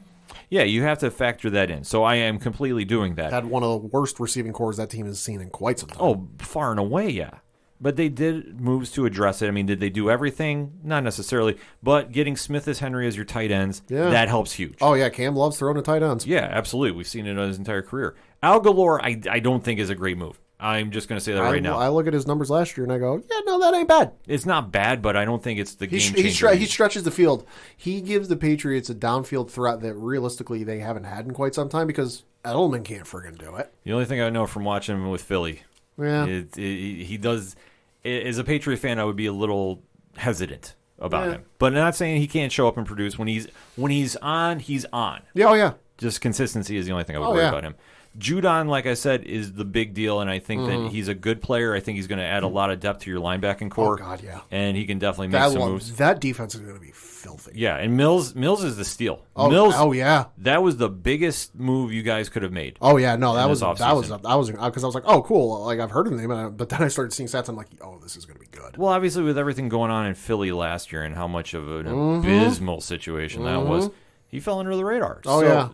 Yeah, you have to factor that in. So I am completely doing that. Had one of the worst receiving cores that team has seen in quite some time. Oh, far and away, yeah. But they did moves to address it. I mean, did they do everything? Not necessarily. But getting Smith as Henry as your tight ends, that helps huge. Oh, yeah, Cam loves throwing to tight ends. Yeah, absolutely. We've seen it in his entire career. Al Galore, I don't think is a great move. I'm just going to say that right now. I look at his numbers last year and I go, yeah, no, that ain't bad. It's not bad, but I don't think it's the game changer. He stretches the field. He gives the Patriots a downfield threat that realistically they haven't had in quite some time because Edelman can't friggin' do it. The only thing I know from watching him with Philly, he does. As a Patriot fan, I would be a little hesitant about him. But I'm not saying he can't show up and produce. When he's on, he's on. Yeah, oh yeah. Just consistency is the only thing I would worry about him. Judon, like I said, is the big deal, and I think that he's a good player. I think he's going to add a lot of depth to your linebacking core. Oh, God, yeah. And he can definitely make some moves. That defense is going to be filthy. Yeah, and Mills is the steal. Yeah. That was the biggest move you guys could have made. Oh, yeah, no, because I was like, oh, cool. Like, I've heard of the name, but then I started seeing stats. I'm like, oh, this is going to be good. Well, obviously, with everything going on in Philly last year and how much of an abysmal situation that was, he fell under the radar.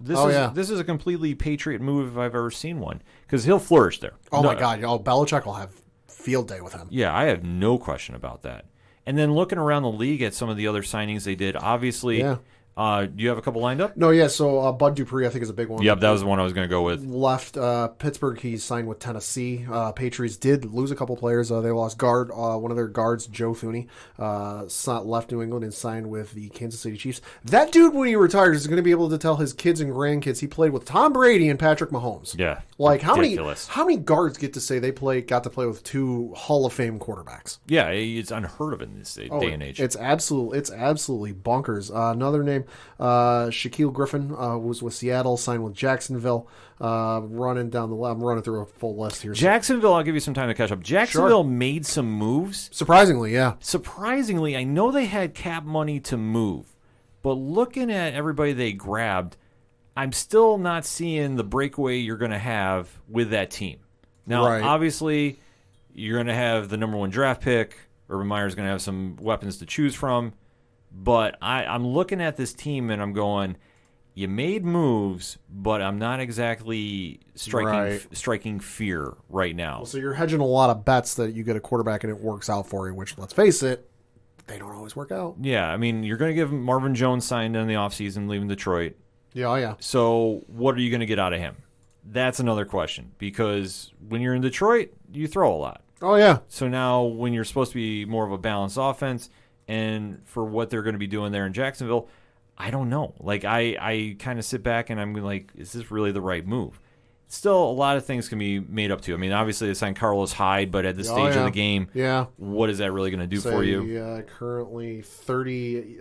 This is a completely Patriot move if I've ever seen one, because he'll flourish there. Oh, my God. Oh, Belichick will have field day with him. Yeah, I have no question about that. And then looking around the league at some of the other signings they did, obviously, do you have a couple lined up? No, yeah. So Bud Dupree, I think, is a big one. Yep, that was the one I was going to go with. Left Pittsburgh. He's signed with Tennessee. Patriots did lose a couple players. They lost one of their guards, Joe Thuney, left New England and signed with the Kansas City Chiefs. That dude, when he retires, is going to be able to tell his kids and grandkids he played with Tom Brady and Patrick Mahomes. Yeah, like how many guards get to say they got to play with two Hall of Fame quarterbacks? Yeah, it's unheard of in this day and age. It's absolutely bonkers. Another name. Shaquille Griffin was with Seattle, signed with Jacksonville. Running down the list. I'm running through a full list here. Jacksonville, I'll give you some time to catch up. Jacksonville made some moves. Surprisingly, yeah. Surprisingly, I know they had cap money to move, but looking at everybody they grabbed, I'm still not seeing the breakaway you're going to have with that team. Now, obviously, you're going to have the number 1 draft pick. Urban Meyer's going to have some weapons to choose from. But I'm looking at this team and I'm going, you made moves, but I'm not exactly striking fear right now. Well, so you're hedging a lot of bets that you get a quarterback and it works out for you, which, let's face it, they don't always work out. Yeah, I mean, you're going to give Marvin Jones signed in the offseason, leaving Detroit. Yeah, oh yeah. So what are you going to get out of him? That's another question, because when you're in Detroit, you throw a lot. Oh, yeah. So now when you're supposed to be more of a balanced offense, and for what they're going to be doing there in Jacksonville, I don't know. Like, I kind of sit back and I'm like, is this really the right move? Still, a lot of things can be made up to. I mean, obviously they signed Carlos Hyde, but at this stage of the game, what is that really going to do for you? Currently 30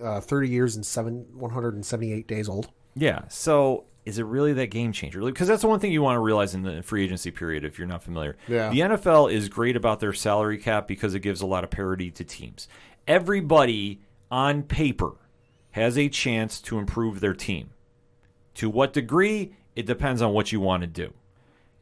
years and 178 days old. Yeah, so is it really that game changer? Because that's the one thing you want to realize in the free agency period if you're not familiar. Yeah. The NFL is great about their salary cap because it gives a lot of parity to teams. Everybody on paper has a chance to improve their team. To what degree, it depends on what you want to do.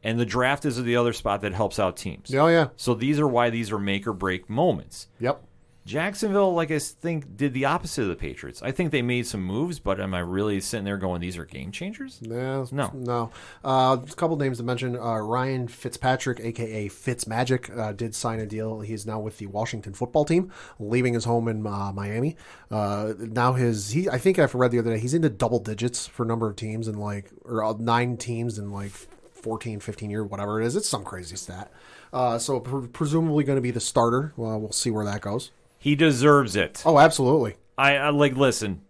And the draft is the other spot that helps out teams. Oh, yeah. So these are why these are make or break moments. Yep. Jacksonville, like I think, did the opposite of the Patriots. I think they made some moves, but am I really sitting there going, these are game changers? No. A couple names to mention. Ryan Fitzpatrick, a.k.a. Fitzmagic, did sign a deal. He's now with the Washington football team, leaving his home in Miami. Now I think I've read the other day, he's into double digits for number of teams, and or 9 teams in 14, 15 years, whatever it is. It's some crazy stat. So presumably going to be the starter. Well, we'll see where that goes. He deserves it. Oh, absolutely. I listen,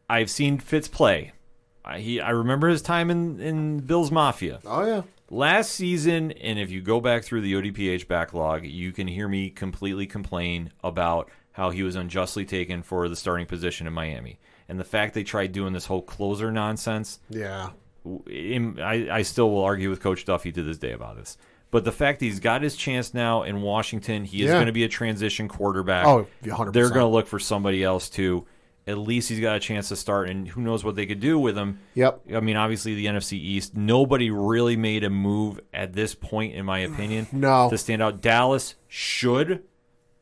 I've seen Fitz play. I remember his time in Bills Mafia. Oh, yeah. Last season, and if you go back through the ODPH backlog, you can hear me completely complain about how he was unjustly taken for the starting position in Miami. And the fact they tried doing this whole closer nonsense. Yeah. I still will argue with Coach Duffy to this day about this. But the fact he's got his chance now in Washington, he is going to be a transition quarterback. Oh, 100%. They're going to look for somebody else too. At least he's got a chance to start, and who knows what they could do with him. Yep. I mean, obviously the NFC East, nobody really made a move at this point, in my opinion, to stand out. Dallas should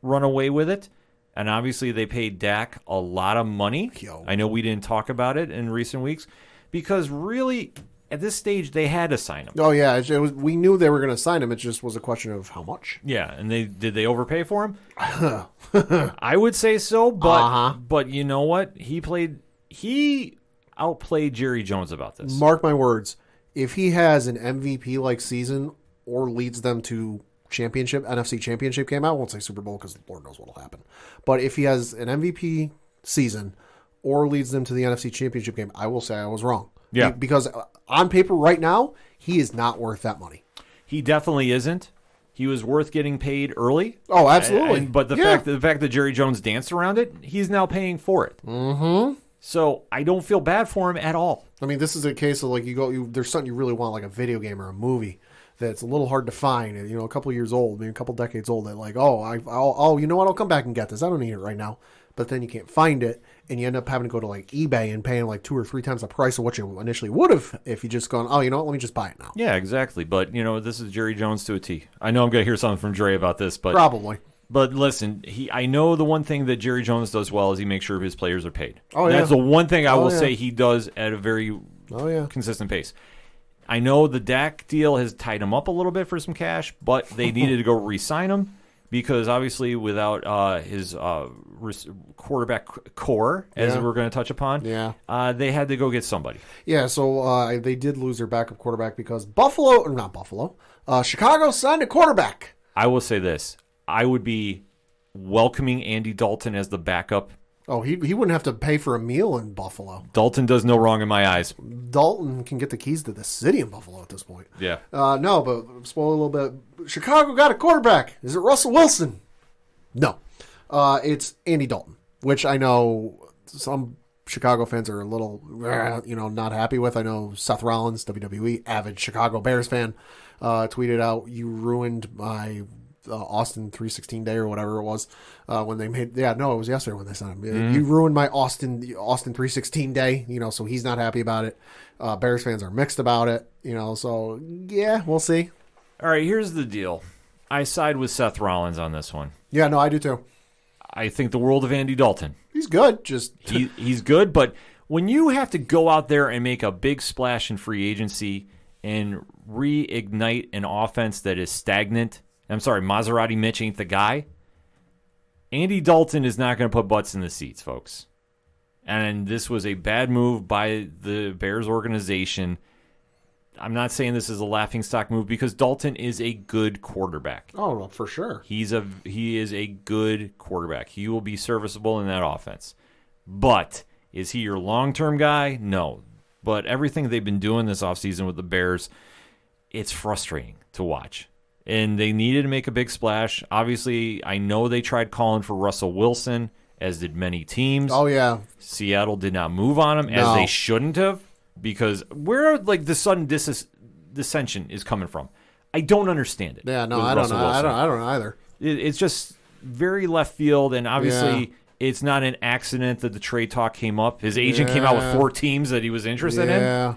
run away with it, and obviously they paid Dak a lot of money. I know we didn't talk about it in recent weeks, because really, at this stage, they had to sign him. Oh, yeah. We knew they were going to sign him. It just was a question of how much. Yeah, and did they overpay for him? I would say so, but you know what? He outplayed Jerry Jones about this. Mark my words. If he has an MVP-like season or leads them to NFC championship game, I won't say Super Bowl because Lord knows what will happen. But if he has an MVP season or leads them to the NFC championship game, I will say I was wrong. Yeah. Because on paper right now, he is not worth that money. He definitely isn't. He was worth getting paid early. Oh, absolutely. But the fact that Jerry Jones danced around it, he's now paying for it. Mm-hmm. So I don't feel bad for him at all. I mean, this is a case of there's something you really want, like a video game or a movie that's a little hard to find, and a couple years old, maybe a couple decades old, that you know what, I'll come back and get this. I don't need it right now. But then you can't find it, and you end up having to go to eBay and paying 2 or 3 times the price of what you initially would have if you just gone, you know what, let me just buy it now. Yeah, exactly. But, this is Jerry Jones to a T. I know I'm going to hear something from Dre about this, but probably. But listen, I know the one thing that Jerry Jones does well is he makes sure his players are paid. Oh, yeah. That's the one thing I will say he does at a very consistent pace. I know the Dak deal has tied him up a little bit for some cash, but they needed to go re-sign him. Because obviously without his quarterback core, as we're going to touch upon, they had to go get somebody. Yeah, so they did lose their backup quarterback because Chicago signed a quarterback. I will say this. I would be welcoming Andy Dalton as the backup. Oh, he wouldn't have to pay for a meal in Buffalo. Dalton does no wrong in my eyes. Dalton can get the keys to the city in Buffalo at this point. Yeah. No, but spoil a little bit. Chicago got a quarterback. Is it Russell Wilson? No. It's Andy Dalton, which I know some Chicago fans are a little, not happy with. I know Seth Rollins, WWE, avid Chicago Bears fan, tweeted out, "You ruined my Austin 316 day," or whatever it was, when they made. Yeah, no, it was yesterday when they signed him. You ruined my Austin 316 day. So he's not happy about it. Bears fans are mixed about it. So yeah, we'll see. All right, here's the deal. I side with Seth Rollins on this one. Yeah, no, I do too. I think the world of Andy Dalton. He's good. He's good, but when you have to go out there and make a big splash in free agency and reignite an offense that is stagnant. I'm sorry, Maserati Mitch ain't the guy. Andy Dalton is not going to put butts in the seats, folks. And this was a bad move by the Bears organization. I'm not saying this is a laughingstock move because Dalton is a good quarterback. Oh, well, for sure. He is a good quarterback. He will be serviceable in that offense. But is he your long-term guy? No. But everything they've been doing this offseason with the Bears, it's frustrating to watch. And they needed to make a big splash. Obviously, I know they tried calling for Russell Wilson, as did many teams. Oh, yeah. Seattle did not move on him, as they shouldn't have, because where the sudden dissension is coming from, I don't understand it. Yeah, no, I don't know. I don't know either. It's just very left field, and obviously it's not an accident that the trade talk came up. His agent came out with 4 teams that he was interested in.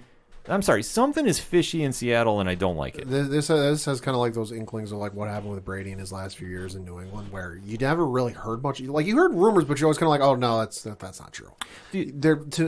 I'm sorry, something is fishy in Seattle, and I don't like it. This has kind of like those inklings of like what happened with Brady in his last few years in New England, where you never really heard much. Like you heard rumors, but you're always kind of like, oh no, that's not true.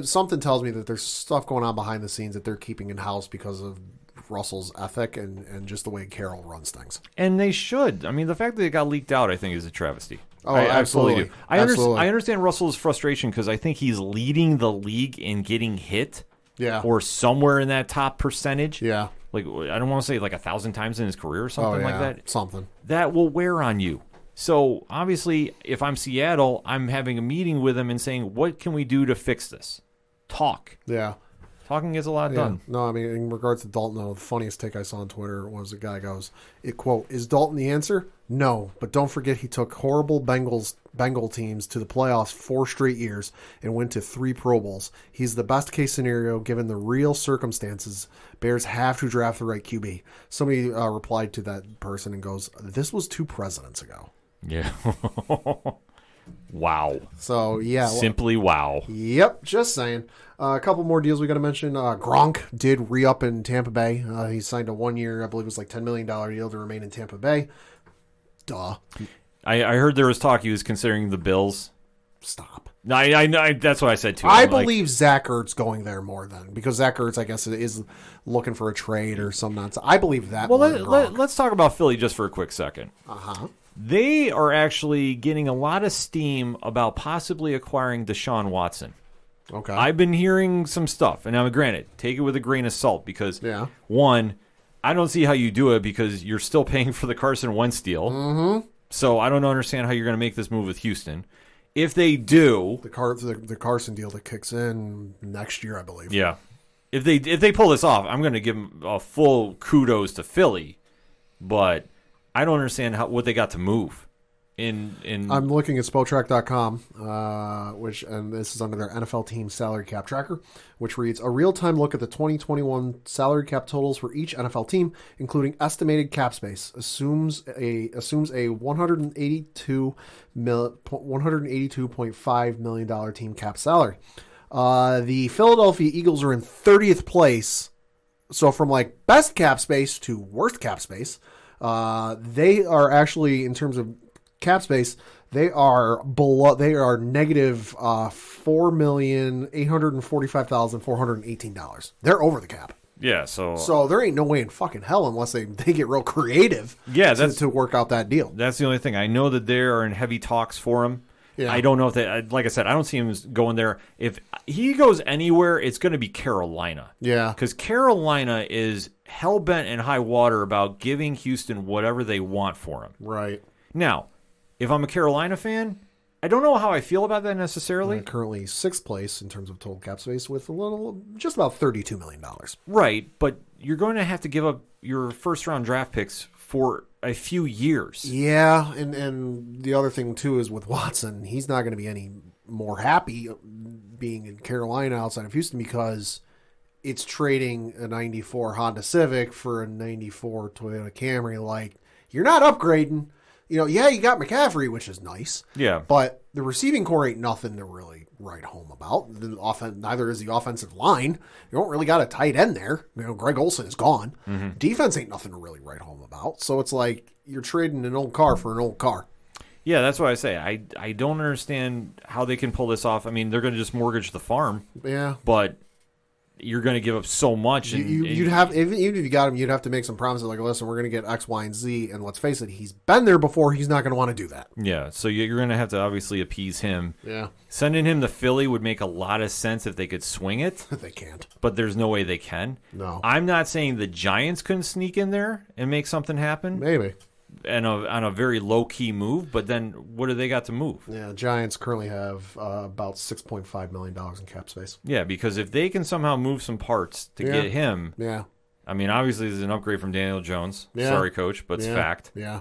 Something tells me that there's stuff going on behind the scenes that they're keeping in house because of Russell's ethic and just the way Carroll runs things. And they should. I mean, the fact that it got leaked out, I think, is a travesty. Oh, I absolutely. do. I understand Russell's frustration because I think he's leading the league in getting hit. Yeah. Or somewhere in that top percentage. Yeah. Like, I don't want to say like 1,000 times in his career or something like that. Something. That will wear on you. So, obviously, if I'm Seattle, I'm having a meeting with him and saying, what can we do to fix this? Talk. Yeah. Talking gets a lot done. No, I mean, in regards to Dalton, though, the funniest take I saw on Twitter was a guy goes, quote, is Dalton the answer? No, but don't forget he took horrible Bengal teams to the playoffs 4 straight years and went to 3 Pro Bowls. He's the best case scenario given the real circumstances. Bears have to draft the right QB. Somebody replied to that person and goes, this was 2 presidents ago. Yeah. Wow. So, yeah. Simply wow. Yep, just saying. A couple more deals we got to mention. Gronk did re-up in Tampa Bay. He signed a 1-year, I believe it was like $10 million deal to remain in Tampa Bay. Duh. I heard there was talk he was considering the Bills. Stop. No, I that's what I said too. I believe Zach Ertz going there more than because Zach Ertz, I guess, is looking for a trade or some nonsense. I believe that. Well, let's talk about Philly just for a quick second. Uh-huh. They are actually getting a lot of steam about possibly acquiring Deshaun Watson. Okay. I've been hearing some stuff, and now granted, take it with a grain of salt because, one, I don't see how you do it because you're still paying for the Carson Wentz deal. Mm-hmm. So I don't understand how you're going to make this move with Houston. If they do, the Carson deal that kicks in next year, I believe. Yeah. If they pull this off, I'm going to give them a full kudos to Philly, but I don't understand what they got to move. I'm looking at Spotrac.com, and this is under their NFL team salary cap tracker, which reads a real-time look at the 2021 salary cap totals for each NFL team, including estimated cap space. Assumes a $182.5 million team cap salary. The Philadelphia Eagles are in 30th place, so from like best cap space to worst cap space, they are actually in terms of cap space, they are below. They are negative $4,845,418. They're over the cap. Yeah, so there ain't no way in fucking hell unless they get real creative. Yeah, to work out that deal. That's the only thing. I know that they are in heavy talks for him. Yeah. I don't know if they. Like I said, I don't see him going there. If he goes anywhere, it's going to be Carolina. Yeah, because Carolina is hell bent and high water about giving Houston whatever they want for him. Right now. If I'm a Carolina fan, I don't know how I feel about that necessarily. Currently 6th place in terms of total cap space with just about $32 million. Right, but you're going to have to give up your first-round draft picks for a few years. Yeah, and the other thing, too, is with Watson, he's not going to be any more happy being in Carolina outside of Houston because it's trading a 94 Honda Civic for a 94 Toyota Camry. Like, you're not upgrading. You got McCaffrey, which is nice. Yeah. But the receiving core ain't nothing to really write home about. Neither is the offensive line. You don't really got a tight end there. Greg Olsen is gone. Mm-hmm. Defense ain't nothing to really write home about. So it's like you're trading an old car for an old car. Yeah, that's what I say. I don't understand how they can pull this off. I mean, they're going to just mortgage the farm. Yeah. But you're going to give up so much. You'd have, even if you got him, you'd have to make some promises like, listen, we're going to get X, Y, and Z. And let's face it, he's been there before. He's not going to want to do that. Yeah, so you're going to have to obviously appease him. Yeah. Sending him to Philly would make a lot of sense if they could swing it. They can't. But there's no way they can. No. I'm not saying the Giants couldn't sneak in there and make something happen. Maybe. And on a very low-key move, but then what do they got to move? Yeah, Giants currently have about $6.5 million in cap space. Yeah, because if they can somehow move some parts to get him, I mean, obviously this is an upgrade from Daniel Jones. Yeah. Sorry, Coach, but it's fact. Yeah.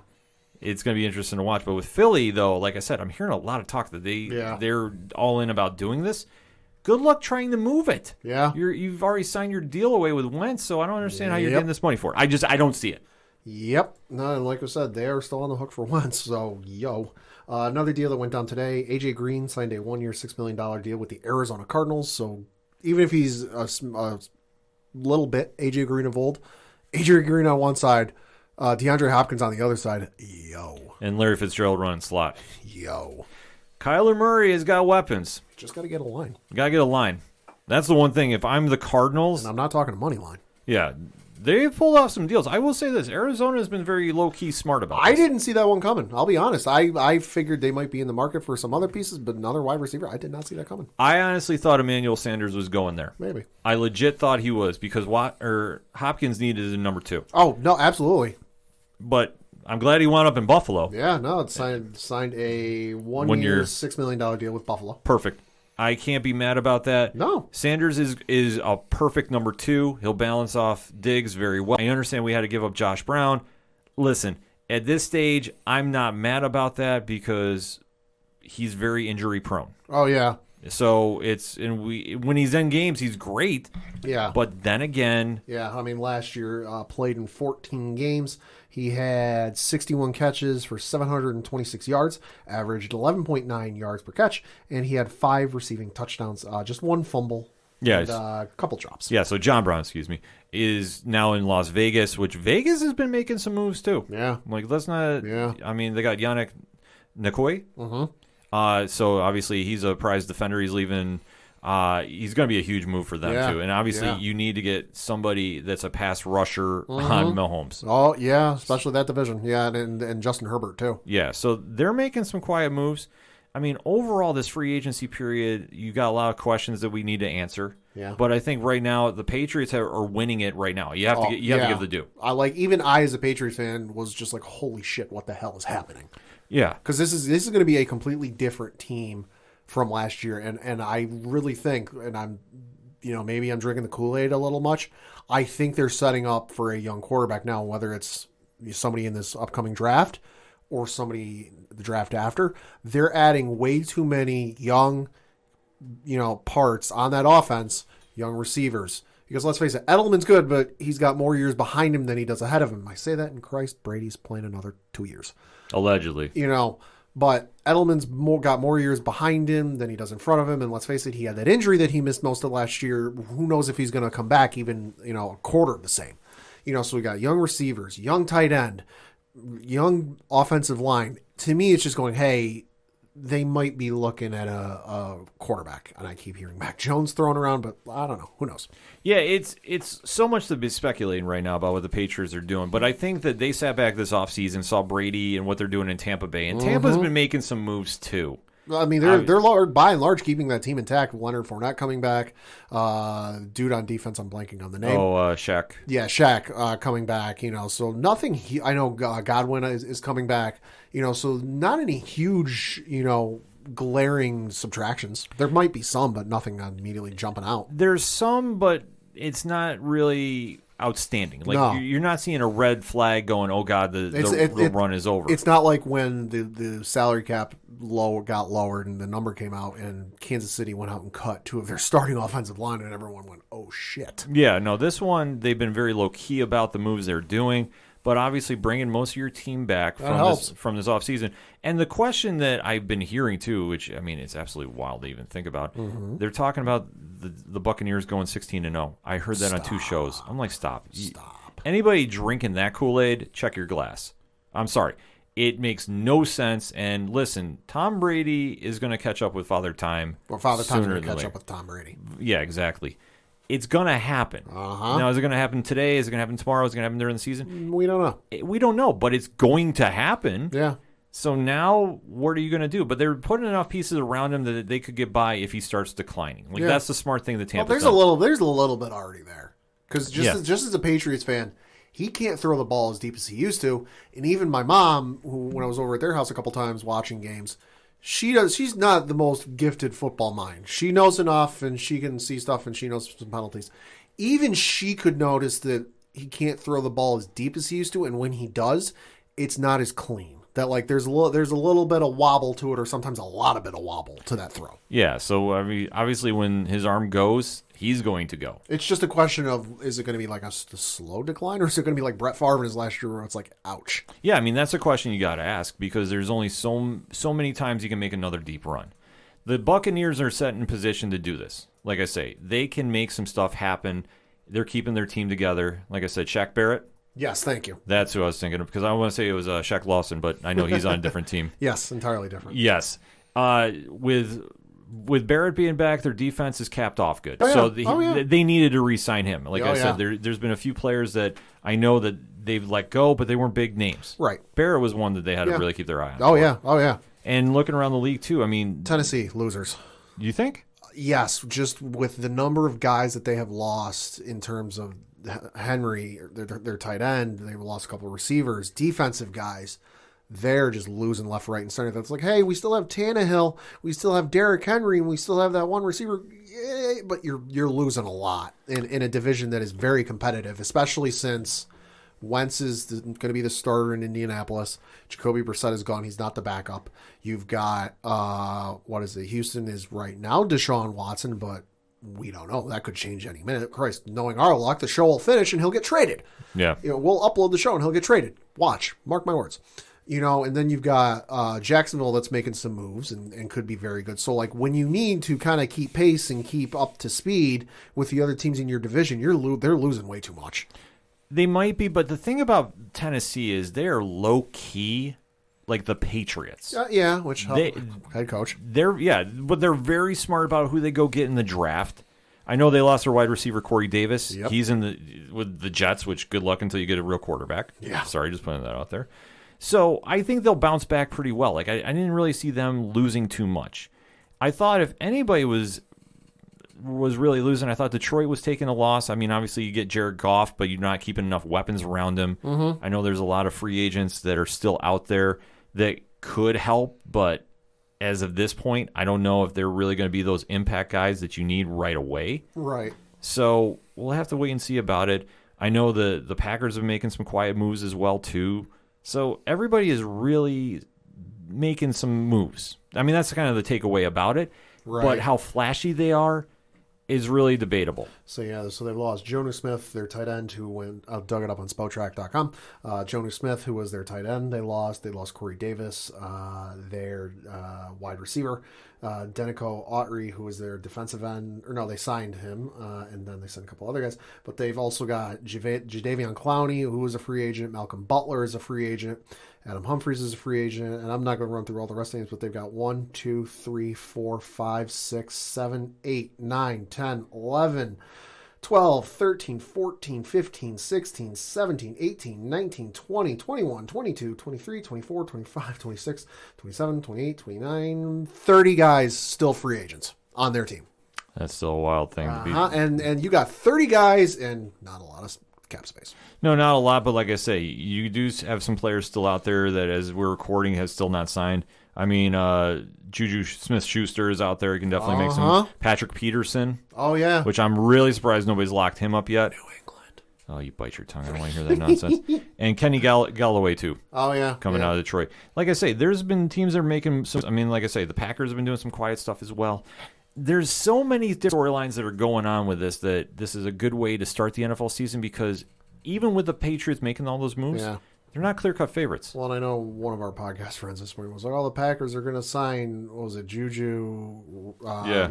It's going to be interesting to watch. But with Philly, though, like I said, I'm hearing a lot of talk that they're all in about doing this. Good luck trying to move it. Yeah. You've already signed your deal away with Wentz, so I don't understand how you're getting this money for it. I don't see it. Yep. No, and like I said, they are still on the hook for Wentz. So, another deal that went down today. AJ Green signed a 1-year, $6 million deal with the Arizona Cardinals. So, even if he's little bit AJ Green of old. AJ Green on one side, DeAndre Hopkins on the other side. Yo. And Larry Fitzgerald running slot. Yo. Kyler Murray has got weapons. Just got to get a line. Got to get a line. That's the one thing. If I'm the Cardinals... And I'm not talking a money line. Yeah. They've pulled off some deals. I will say this. Arizona has been very low-key smart about this. I didn't see that one coming. I'll be honest. I figured they might be in the market for some other pieces, but another wide receiver, I did not see that coming. I honestly thought Emmanuel Sanders was going there. Maybe. I legit thought he was because Hopkins needed a number 2. Oh, no, absolutely. But I'm glad he wound up in Buffalo. Yeah, no, it signed a 1 year, $6 million deal with Buffalo. Perfect. I can't be mad about that. No. Sanders is a perfect number 2. He'll balance off Diggs very well. I understand we had to give up Josh Brown. Listen, at this stage, I'm not mad about that because he's very injury prone. Oh, yeah. So when he's in games, he's great. Yeah. But then again... Yeah, I mean, last year played in 14 games. He had 61 catches for 726 yards, averaged 11.9 yards per catch, and he had 5 receiving touchdowns, just 1 fumble, and a couple drops. Yeah, so John Brown, is now in Las Vegas, which Vegas has been making some moves too. Yeah. Like, let's not... Yeah. I mean, they got Yannick Ngakoue. Mm-hmm. So, obviously, he's a prize defender. He's leaving... he's going to be a huge move for them, too. And obviously, you need to get somebody that's a pass rusher on Mahomes. Oh, yeah, especially that division. Yeah, and Justin Herbert, too. Yeah, so they're making some quiet moves. I mean, overall, this free agency period, you got a lot of questions that we need to answer. Yeah. But I think right now, the Patriots are winning it right now. You have to give the due. Even I, as a Patriots fan, was just like, holy shit, what the hell is happening? Yeah. Because this is going to be a completely different team from last year, and I really think, and I'm, maybe I'm drinking the Kool-Aid a little much. I think they're setting up for a young quarterback now, whether it's somebody in this upcoming draft or somebody the draft after. They're adding way too many young, parts on that offense, young receivers. Because let's face it, Edelman's good, but he's got more years behind him than he does ahead of him. I say that in Christ, Brady's playing another 2 years. Allegedly. But Edelman's got more years behind him than he does in front of him. And let's face it, he had that injury that he missed most of last year. Who knows if he's going to come back even, a quarter of the same. So we got young receivers, young tight end, young offensive line. To me, it's just going, hey, they might be looking at a quarterback. And I keep hearing Mac Jones thrown around, but I don't know. Who knows? Yeah, it's so much to be speculating right now about what the Patriots are doing. But I think that they sat back this offseason, saw Brady and what they're doing in Tampa Bay. And Tampa's been making some moves too. I mean, they're by and large keeping that team intact. Leonard Fournette coming back. Dude on defense, I'm blanking on the name. Shaq. Yeah, Shaq coming back. So nothing. I know Godwin is coming back. So not any huge, glaring subtractions. There might be some, but nothing immediately jumping out. There's some, but it's not really outstanding. Like you're not seeing a red flag going, oh God, the run is over. It's not like when the salary cap got lowered and the number came out and Kansas City went out and cut 2 of their starting offensive line and everyone went, oh shit. Yeah, no, this one they've been very low key about the moves they're doing. But obviously bringing most of your team back from this offseason. And the question that I've been hearing, too, which, I mean, it's absolutely wild to even think about. Mm-hmm. They're talking about the Buccaneers going 16-0. I heard that on 2 shows. I'm like, stop. Anybody drinking that Kool-Aid, check your glass. I'm sorry. It makes no sense. And listen, Tom Brady is going to catch up with Father Time. Or Father Time's going to catch up with Tom Brady. Yeah, exactly. It's going to happen. Now, is it going to happen today? Is it going to happen tomorrow? Is it going to happen during the season? We don't know. We don't know, but it's going to happen. Yeah. So now, what are you going to do? But they're putting enough pieces around him that they could get by if he starts declining. That's the smart thing that Tampa's there's done. There's a little bit already there. Because just as a Patriots fan, he can't throw the ball as deep as he used to. And even my mom, who when I was over at their house a couple times watching games, she's not the most gifted football mind. She knows enough and she can see stuff and she knows some penalties. Even she could notice that he can't throw the ball as deep as he used to, and when he does, it's not as clean. That there's a little bit of wobble to it, or sometimes a lot of bit of wobble to that throw. Yeah, so I mean, obviously when his arm goes, he's going to go. It's just a question of, is it going to be like a slow decline, or is it going to be like Brett Favre in his last year where it's like, ouch? Yeah, I mean, that's a question you got to ask because there's only so many times you can make another deep run. The Buccaneers are set in position to do this. Like I say, they can make some stuff happen. They're keeping their team together. Like I said, Shaq Barrett. Yes, thank you. That's who I was thinking of, because I want to say it was Shaq Lawson, but I know he's on a different team. Yes, entirely different. Yes. With Barrett being back, their defense is capped off good. Oh, yeah. So they needed to re-sign him. Like I said, yeah. there's been a few players that I know that they've let go, but they weren't big names. Right. Barrett was one that they had to really keep their eye on. Oh, yeah. Oh, yeah. And looking around the league, too, I mean... Tennessee, losers. You think? Yes, just with the number of guys that they have lost in terms of Henry, their tight end, they've lost a couple of receivers, defensive guys. They're just losing left, right, and center. That's like, hey, we still have Tannehill, we still have Derrick Henry, and we still have that one receiver. Yay, but you're losing a lot in a division that is very competitive, especially since Wentz is going to be the starter in Indianapolis. Jacoby Brissett is gone. He's not the backup. You've got, Houston is right now Deshaun Watson, but we don't know. That could change any minute. Christ, knowing our luck, the show will finish and he'll get traded. Yeah. We'll upload the show and he'll get traded. Watch. Mark my words. And then you've got Jacksonville that's making some moves and could be very good. So, like, when you need to kind of keep pace and keep up to speed with the other teams in your division, they're losing way too much. They might be, but the thing about Tennessee is they're low-key like the Patriots. Which head coach. But they're very smart about who they go get in the draft. I know they lost their wide receiver, Corey Davis. Yep. He's with the Jets, which good luck until you get a real quarterback. Yeah. Sorry, just putting that out there. So I think they'll bounce back pretty well. Like I didn't really see them losing too much. I thought if anybody was really losing, I thought Detroit was taking a loss. I mean, obviously you get Jared Goff, but you're not keeping enough weapons around him. Mm-hmm. I know there's a lot of free agents that are still out there that could help, but as of this point, I don't know if they're really going to be those impact guys that you need right away. Right. So we'll have to wait and see about it. I know the Packers are making some quiet moves as well, too. So everybody is really making some moves. I mean, that's kind of the takeaway about it. Right. But how flashy they are is really debatable. So they've lost Jonnu Smith, their tight end, who went. I dug it up on Spotrac.com. Jonnu Smith, who was their tight end, they lost. They lost Corey Davis, their wide receiver. Denico Autry, who was their defensive end. Or no, they signed him, and then they sent a couple other guys. But they've also got Jadeveon Clowney, who is a free agent. Malcolm Butler is a free agent. Adam Humphries is a free agent, and I'm not going to run through all the rest of the names, but they've got 1, 2, 3, 4, 5, 6, 7, 8, 9, 10, 11, 12, 13, 14, 15, 16, 17, 18, 19, 20, 21, 22, 23, 24, 25, 26, 27, 28, 29, 30 guys still free agents on their team. That's still a wild thing to be. And you got 30 guys and not a lot of cap space. No, not a lot, but like I say, you do have some players still out there that, as we're recording, has still not signed. I mean, Juju Smith-Schuster is out there. He can definitely make some. Patrick Peterson. Oh, yeah. Which I'm really surprised nobody's locked him up yet. New England. Oh, you bite your tongue. I don't want to hear that nonsense. And Kenny Galloway, too. Oh, yeah. Coming out of Detroit. Like I say, there's been teams that are making some. I mean, like I say, the Packers have been doing some quiet stuff as well. There's so many different storylines that are going on with this that this is a good way to start the NFL season, because even with the Patriots making all those moves, they're not clear-cut favorites. Well, and I know one of our podcast friends this morning was like, the Packers are going to sign, Juju,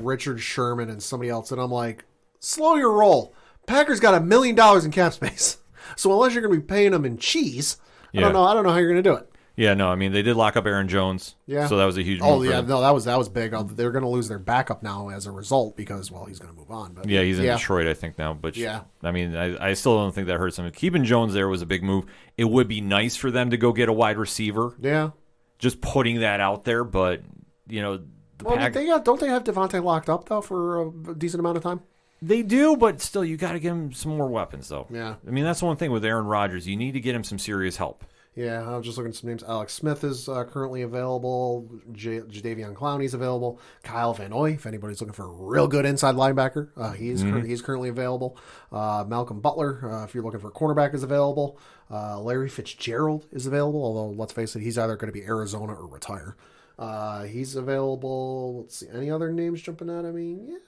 Richard Sherman, and somebody else. And I'm like, slow your roll. Packers got $1 million in cap space. So unless you're going to be paying them in cheese, I don't know how you're going to do it. Yeah, no, I mean, they did lock up Aaron Jones. Yeah. So that was a huge move. Oh, yeah, no, that was big. They're going to lose their backup now as a result because, he's going to move on. But, he's in Detroit, I think, now. But, I mean, I still don't think that hurts him. Keeping Jones there was a big move. It would be nice for them to go get a wide receiver. Yeah. Just putting that out there, but, don't they have Devontae locked up, though, for a decent amount of time? They do, but still, you got to give him some more weapons, though. Yeah. I mean, that's the one thing with Aaron Rodgers. You need to get him some serious help. Yeah, I was just looking at some names. Alex Smith is currently available. Jadeveon Clowney's available. Kyle Van Noy, if anybody's looking for a real good inside linebacker, he's currently available. Malcolm Butler, if you're looking for a cornerback, is available. Larry Fitzgerald is available, although let's face it, he's either going to be Arizona or retire. He's available. Let's see, any other names jumping out? I mean,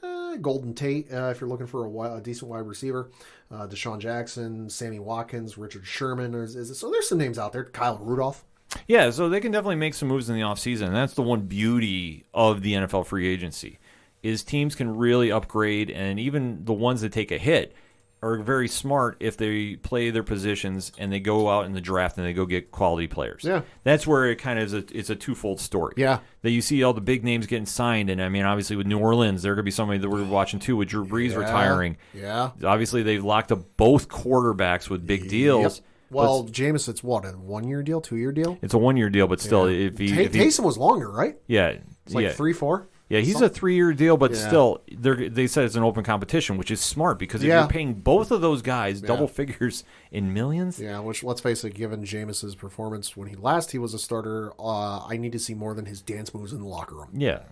Golden Tate, if you're looking for a decent wide receiver. Deshaun Jackson, Sammy Watkins, Richard Sherman. So there's some names out there. Kyle Rudolph. Yeah, so they can definitely make some moves in the offseason. And that's the one beauty of the NFL free agency, is teams can really upgrade, and even the ones that take a hit, are very smart if they play their positions and they go out in the draft and they go get quality players. Yeah. That's where it kind of it's a twofold story. Yeah. That you see all the big names getting signed, and I mean, obviously with New Orleans, they're going to be somebody that we're watching too, with Drew Brees retiring. Yeah. Obviously, they've locked up both quarterbacks with big deals. Yep. Well, Jameis, it's what, a 1-year deal, 2-year deal? It's a 1-year deal, but still, if he Taysom was longer, right? yeah, It's like 3-4. Yeah, he's a 3-year deal, but still, they said it's an open competition, which is smart because if you're paying both of those guys double figures in millions. Yeah, which, let's face it, given Jameis's performance when he was a starter, I need to see more than his dance moves in the locker room. Yeah,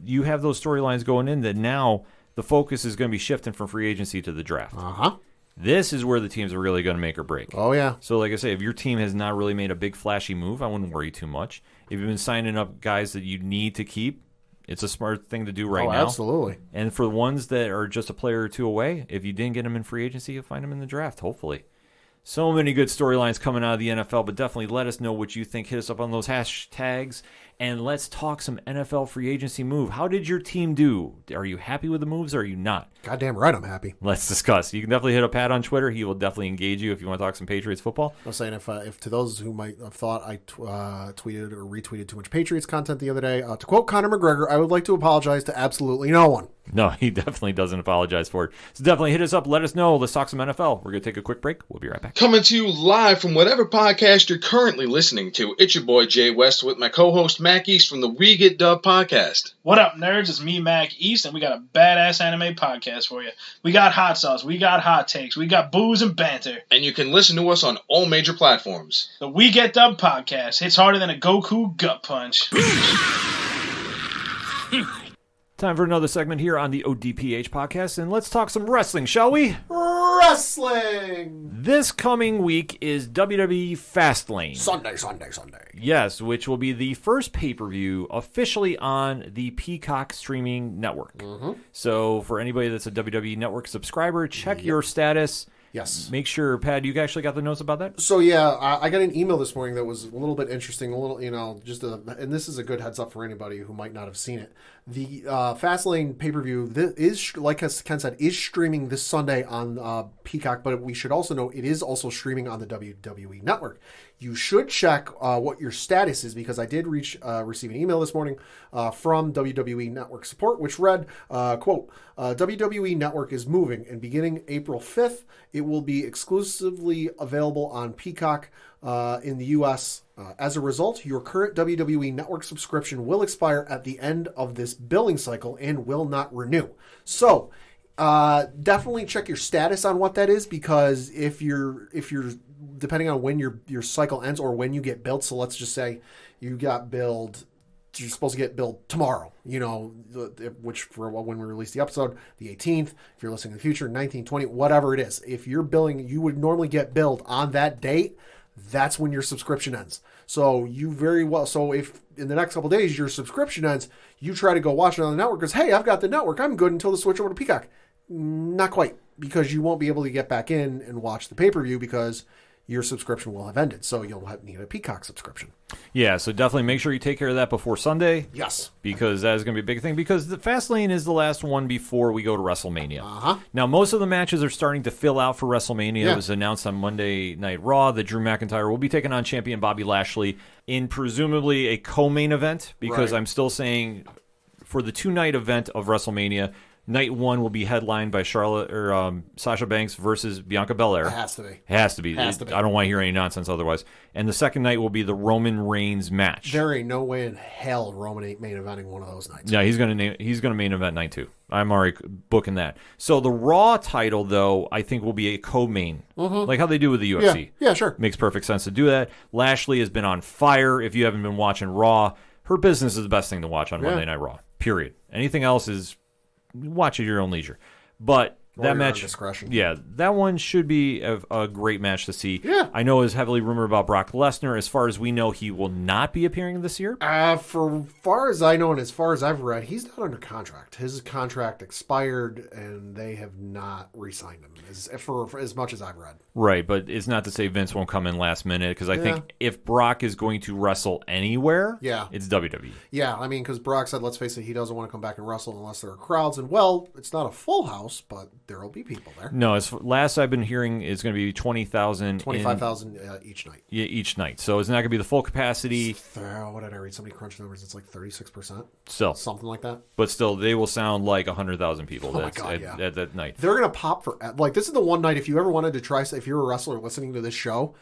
you have those storylines going in that now the focus is going to be shifting from free agency to the draft. This is where the teams are really going to make or break. Oh, yeah. So, like I say, if your team has not really made a big flashy move, I wouldn't worry too much. If you've been signing up guys that you need to keep, it's a smart thing to do right now. Absolutely. And for the ones that are just a player or two away, if you didn't get them in free agency, you'll find them in the draft, hopefully. So many good storylines coming out of the NFL, but definitely let us know what you think. Hit us up on those hashtags, and let's talk some NFL free agency move. How did your team do? Are you happy with the moves or are you not? Goddamn right I'm happy. Let's discuss. You can definitely hit up Pat on Twitter. He will definitely engage you if you want to talk some Patriots football. I was saying, if to those who might have thought I tweeted or retweeted too much Patriots content the other day, to quote Conor McGregor, I would like to apologize to absolutely no one. No, he definitely doesn't apologize for it. So definitely hit us up. Let us know. Let's talk some NFL. We're going to take a quick break. We'll be right back. Coming to you live from whatever podcast you're currently listening to, it's your boy Jay West with my co-host Mac East from the We Get Dub podcast. What up, nerds? It's me, Mac East, and we got a badass anime podcast for you. We got hot sauce, we got hot takes, we got booze and banter. And you can listen to us on all major platforms. The We Get Dub podcast hits harder than a Goku gut punch. Time for another segment here on the ODPH podcast, and let's talk some wrestling, shall we? Wrestling! This coming week is WWE Fastlane. Sunday. Yes, which will be the first pay-per-view officially on the Peacock streaming network. So for anybody that's a WWE Network subscriber, check your status. Yes. Make sure, Pat, you actually got the notes about that? So, yeah, I got an email this morning that was a little bit interesting, and this is a good heads up for anybody who might not have seen it. The Fastlane pay-per-view is, like Ken said, is streaming this Sunday on Peacock, but we should also know it is also streaming on the WWE Network. You should check what your status is, because I did receive an email this morning from WWE Network support, which read, quote, WWE Network is moving, and beginning April 5th, it will be exclusively available on Peacock in the U.S. As a result, your current WWE Network subscription will expire at the end of this billing cycle and will not renew. So, definitely check your status on what that is, because if you're depending on when your cycle ends or when you get billed, so let's just say you got billed, you're supposed to get billed tomorrow, which for when we release the episode, the 18th, if you're listening in the future, 19, 20, whatever it is, if you're billing, you would normally get billed on that date. That's when your subscription ends. So if in the next couple of days your subscription ends, you try to go watch it on the network because, hey, I've got the network, I'm good until the switch over to Peacock. Not quite, because you won't be able to get back in and watch the pay-per-view because your subscription will have ended. So you'll need a Peacock subscription. Yeah, so definitely make sure you take care of that before Sunday. Yes. Because that is going to be a big thing. Because the Fastlane is the last one before we go to WrestleMania. Now, most of the matches are starting to fill out for WrestleMania. It was announced on Monday Night Raw that Drew McIntyre will be taking on champion Bobby Lashley in presumably a co-main event. Because I'm still saying for the 2-night event of WrestleMania, Night 1 will be headlined by Sasha Banks versus Bianca Belair. It has to be. Has to be. I don't want to hear any nonsense otherwise. And the second night will be the Roman Reigns match. There ain't no way in hell Roman ain't main eventing one of those nights. Yeah, he's gonna main event night 2. I'm already booking that. So the Raw title, though, I think will be a co-main, like how they do with the UFC. Yeah, sure. Makes perfect sense to do that. Lashley has been on fire. If you haven't been watching Raw, her business is the best thing to watch on Monday Night Raw. Period. Anything else is watch at your own leisure. But that match, discretion. Yeah, that one should be a great match to see. Yeah. I know is heavily rumored about Brock Lesnar. As far as we know, he will not be appearing this year. For far as I know and as far as I've read, he's not under contract. His contract expired, and they have not re-signed him, for as much as I've read. Right, but it's not to say Vince won't come in last minute, because I think if Brock is going to wrestle anywhere, it's WWE. Yeah, I mean, because Brock said, let's face it, he doesn't want to come back and wrestle unless there are crowds. And, well, it's not a full house, but there will be people there. No, as last I've been hearing, it's going to be 20,000. 25,000 each night. Yeah, each night. So it's not going to be the full capacity. What did I read? Somebody crunched numbers. It's like 36%. Still. Something like that. But still, they will sound like 100,000 people Oh my God, at that night. They're going to pop for, like, this is the one night, if you ever wanted to try, if you're a wrestler listening to this show,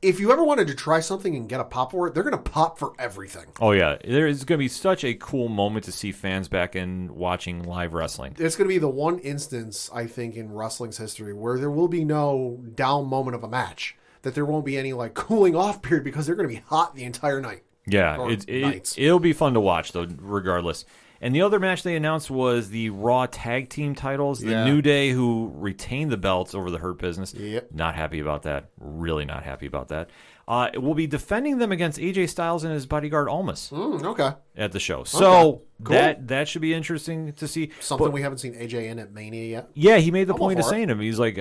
if you ever wanted to try something and get a pop for it, they're going to pop for everything. Oh, yeah. There is going to be such a cool moment to see fans back in watching live wrestling. It's going to be the one instance, I think, in wrestling's history where there will be no down moment of a match. That there won't be any, like, cooling off period because they're going to be hot the entire night. Yeah, it'll be fun to watch, though, regardless. And the other match they announced was the Raw Tag Team titles. The New Day, who retained the belts over the Hurt Business. Yep. Not happy about that. Really not happy about that. Will be defending them against AJ Styles and his bodyguard Almas Okay. at the show. So Cool. that should be interesting to see. Something we haven't seen AJ in at Mania yet. Yeah, he made the I'm point all of for saying to him, he's like,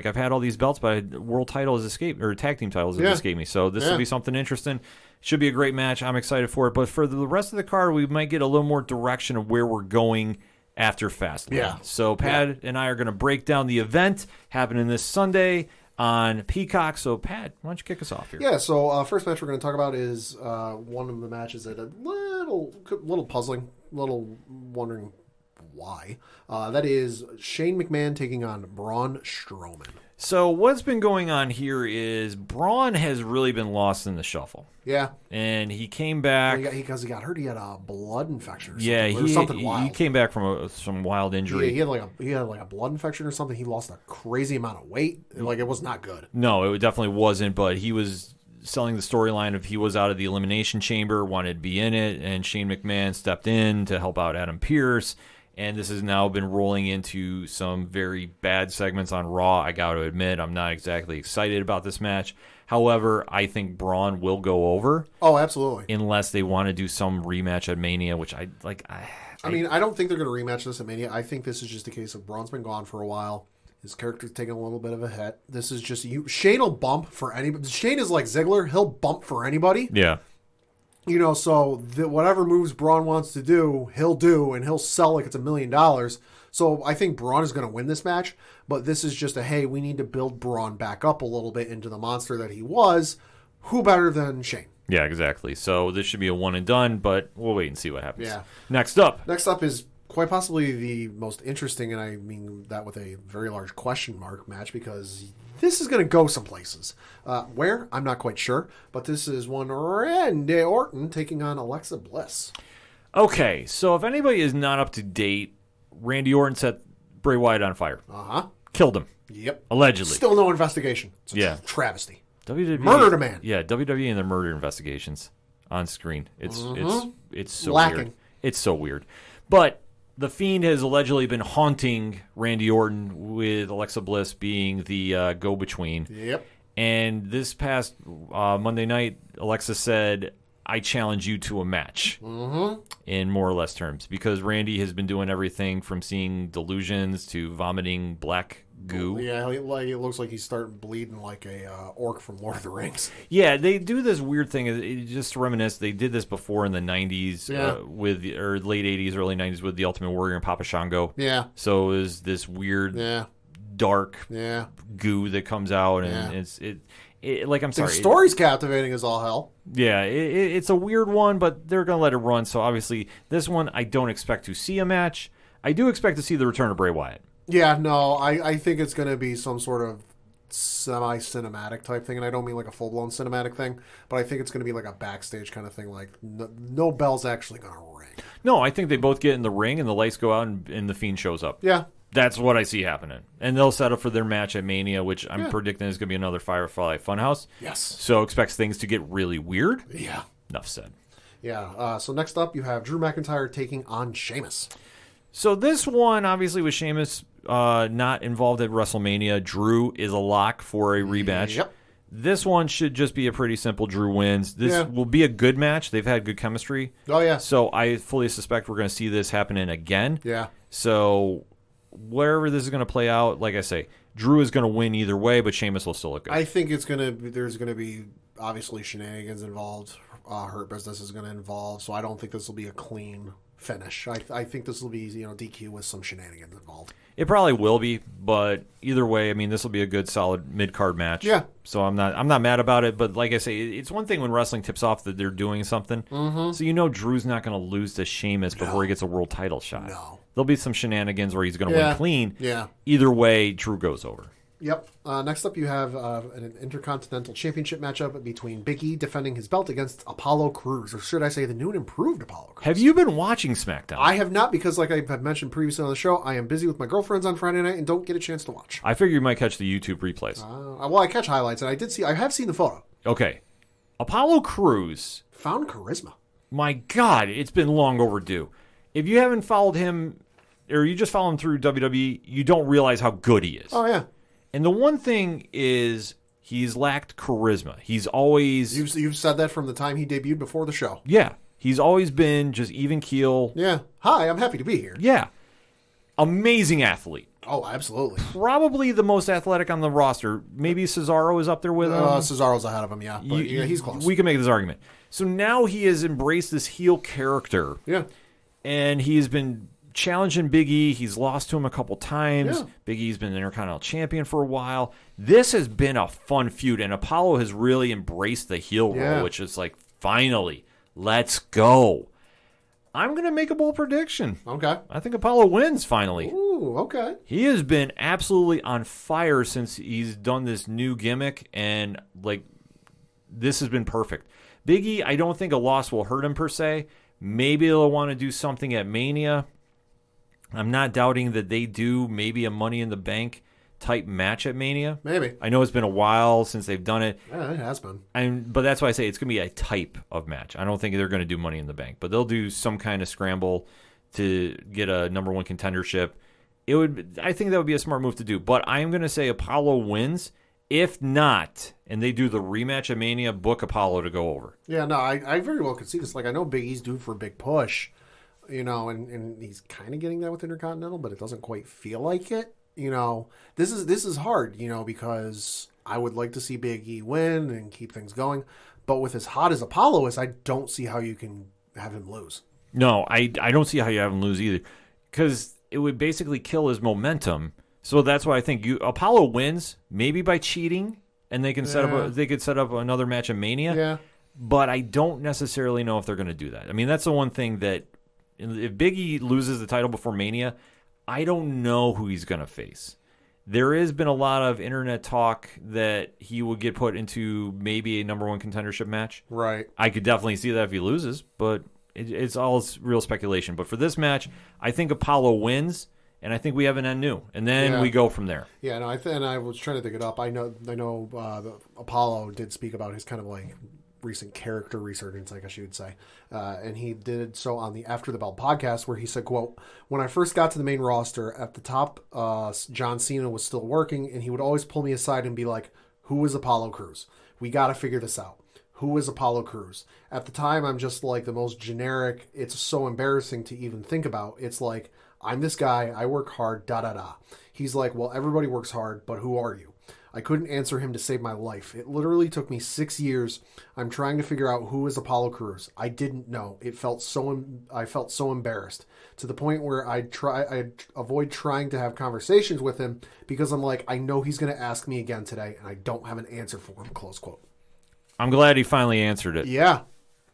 I've had all these belts, but world title has escaped, or tag team titles have escaped me. So this will be something interesting. Should be a great match. I'm excited for it. But for the rest of the card, we might get a little more direction of where we're going after Fastlane. Yeah. So Pat and I are going to break down the event happening this Sunday on Peacock. So Pat, why don't you kick us off here? Yeah, so first match we're going to talk about is one of the matches that a little puzzling, little wondering why. That is Shane McMahon taking on Braun Strowman. So what's been going on here is Braun has really been lost in the shuffle. Yeah. And he came back. Because he got hurt. He had a blood infection or something. Yeah, Or something wild. he came back from some wild injury. Yeah, he had like a blood infection or something. He lost a crazy amount of weight. Like, it was not good. No, it definitely wasn't, but he was selling the storyline of he was out of the Elimination Chamber, wanted to be in it, and Shane McMahon stepped in to help out Adam Pearce. And this has now been rolling into some very bad segments on Raw. I got to admit, I'm not exactly excited about this match. However, I think Braun will go over. Oh, absolutely. Unless they want to do some rematch at Mania, which I like. I mean, I don't think they're going to rematch this at Mania. I think this is just a case of Braun's been gone for a while. His character's taking a little bit of a hit. This is just Shane will bump for anybody. Shane is like Ziggler. He'll bump for anybody. Yeah. You know, so whatever moves Braun wants to do, he'll do, and he'll sell like it's $1 million. So I think Braun is going to win this match, but this is just hey, we need to build Braun back up a little bit into the monster that he was. Who better than Shane? Yeah, exactly. So this should be a one and done, but we'll wait and see what happens. Yeah. Next up is quite possibly the most interesting, and I mean that with a very large question mark match, because this is going to go some places. Where? I'm not quite sure, but this is one Randy Orton taking on Alexa Bliss. Okay, so if anybody is not up to date, Randy Orton set Bray Wyatt on fire. Uh-huh. Killed him. Yep. Allegedly. Still no investigation. It's a travesty. WWE murdered a man. Yeah, WWE and their murder investigations on screen. It's so lacking. Weird. It's so weird. But The Fiend has allegedly been haunting Randy Orton, with Alexa Bliss being the go-between. Yep. And this past Monday night, Alexa said, I challenge you to a match, in more or less terms, because Randy has been doing everything from seeing delusions to vomiting black goo. Yeah, it looks like he's starting bleeding like a orc from Lord of the Rings. Yeah, they do this weird thing. Just to reminisce, they did this before in the 90s, or late 80s, early 90s with the Ultimate Warrior and Papa Shango. Yeah. So it was this weird, dark goo that comes out, and I'm sorry. The story's captivating as all hell. Yeah, it's a weird one, but they're going to let it run. So obviously, this one, I don't expect to see a match. I do expect to see the return of Bray Wyatt. Yeah, no, I think it's going to be some sort of semi-cinematic type thing, and I don't mean like a full-blown cinematic thing, but I think it's going to be like a backstage kind of thing, like no bell's actually going to ring. No, I think they both get in the ring, and the lights go out, and the Fiend shows up. Yeah. That's what I see happening. And they'll set up for their match at Mania, which I'm predicting is going to be another Firefly Funhouse. Yes. So expect things to get really weird. Yeah. Enough said. Yeah. So next up, you have Drew McIntyre taking on Sheamus. So this one, obviously, with Sheamus not involved at WrestleMania, Drew is a lock for a rematch. Yep. This one should just be a pretty simple Drew wins. This will be a good match. They've had good chemistry. Oh, yeah. So I fully suspect we're going to see this happening again. Yeah. So wherever this is going to play out, like I say, Drew is going to win either way, but Sheamus will still look good. I think there's going to be obviously shenanigans involved. Hurt Business is going to involve, so I don't think this will be a clean finish. I think this will be DQ with some shenanigans involved. It probably will be, but either way, I mean, this will be a good, solid mid-card match. Yeah. So I'm not mad about it, but like I say, it's one thing when wrestling tips off that they're doing something. Mm-hmm. So Drew's not going to lose to Sheamus before he gets a world title shot. No. There'll be some shenanigans where he's going to win clean. Yeah. Either way, Drew goes over. Yep. Next up, you have an Intercontinental Championship matchup between Big E defending his belt against Apollo Crews, or should I say the new and improved Apollo Crews. Have you been watching SmackDown? I have not, because like I have mentioned previously on the show, I am busy with my girlfriends on Friday night and don't get a chance to watch. I figure you might catch the YouTube replays. Well, I catch highlights, and I have seen the photo. Okay. Apollo Crews. Found charisma. My God, it's been long overdue. If you haven't followed him, or you just follow him through WWE, you don't realize how good he is. Oh, yeah. And the one thing is he's lacked charisma. He's always... You've said that from the time he debuted before the show. Yeah. He's always been just even keel. Yeah. Hi, I'm happy to be here. Yeah. Amazing athlete. Oh, absolutely. Probably the most athletic on the roster. Maybe Cesaro is up there with him. Cesaro's ahead of him, yeah. But he's close. We can make this argument. So now he has embraced this heel character. Yeah. And he has been challenging Big E. He's lost to him a couple times. Yeah. Big E's been Intercontinental Champion for a while. This has been a fun feud, and Apollo has really embraced the heel role, which is like, finally, let's go. I'm going to make a bold prediction. Okay. I think Apollo wins, finally. Ooh, okay. He has been absolutely on fire since he's done this new gimmick, and like, this has been perfect. Big E, I don't think a loss will hurt him per se. Maybe they'll want to do something at Mania. I'm not doubting that they do maybe a Money in the Bank type match at Mania. Maybe. I know it's been a while since they've done it. Yeah, it has been. But that's why I say it's going to be a type of match. I don't think they're going to do Money in the Bank, but they'll do some kind of scramble to get a number one contendership. I think that would be a smart move to do. But I am going to say Apollo wins. If not, and they do the rematch at Mania, book Apollo to go over. Yeah, no, I very well could see this. Like, I know Big E's due for a big push, and he's kind of getting that with Intercontinental, but it doesn't quite feel like it. This is hard, because I would like to see Big E win and keep things going, but with as hot as Apollo is, I don't see how you can have him lose. No, I don't see how you have him lose either, because it would basically kill his momentum. So that's why I think Apollo wins, maybe by cheating, and they can set up another match at Mania. Yeah. But I don't necessarily know if they're going to do that. I mean, that's the one thing that if Big E loses the title before Mania, I don't know who he's going to face. There has been a lot of internet talk that he would get put into maybe a number one contendership match. Right. I could definitely see that if he loses, but it's all real speculation. But for this match, I think Apollo wins. And I think we have an end new, and then we go from there. Yeah, no, I was trying to dig it up. I know. The Apollo did speak about his kind of like recent character resurgence, I guess you would say, and he did so on the After the Bell podcast, where he said, "quote When I first got to the main roster, at the top, John Cena was still working, and he would always pull me aside and be like, 'Who is Apollo Crews? We got to figure this out. Who is Apollo Crews?' At the time, I'm just like the most generic. It's so embarrassing to even think about. It's like." I'm this guy, I work hard, da-da-da. He's like, well, everybody works hard, but who are you? I couldn't answer him to save my life. It literally took me 6 years. I'm trying to figure out who is Apollo Crews. I didn't know. I felt so embarrassed to the point where I'd avoid trying to have conversations with him because I'm like, I know he's going to ask me again today, and I don't have an answer for him, close quote. I'm glad he finally answered it. Yeah.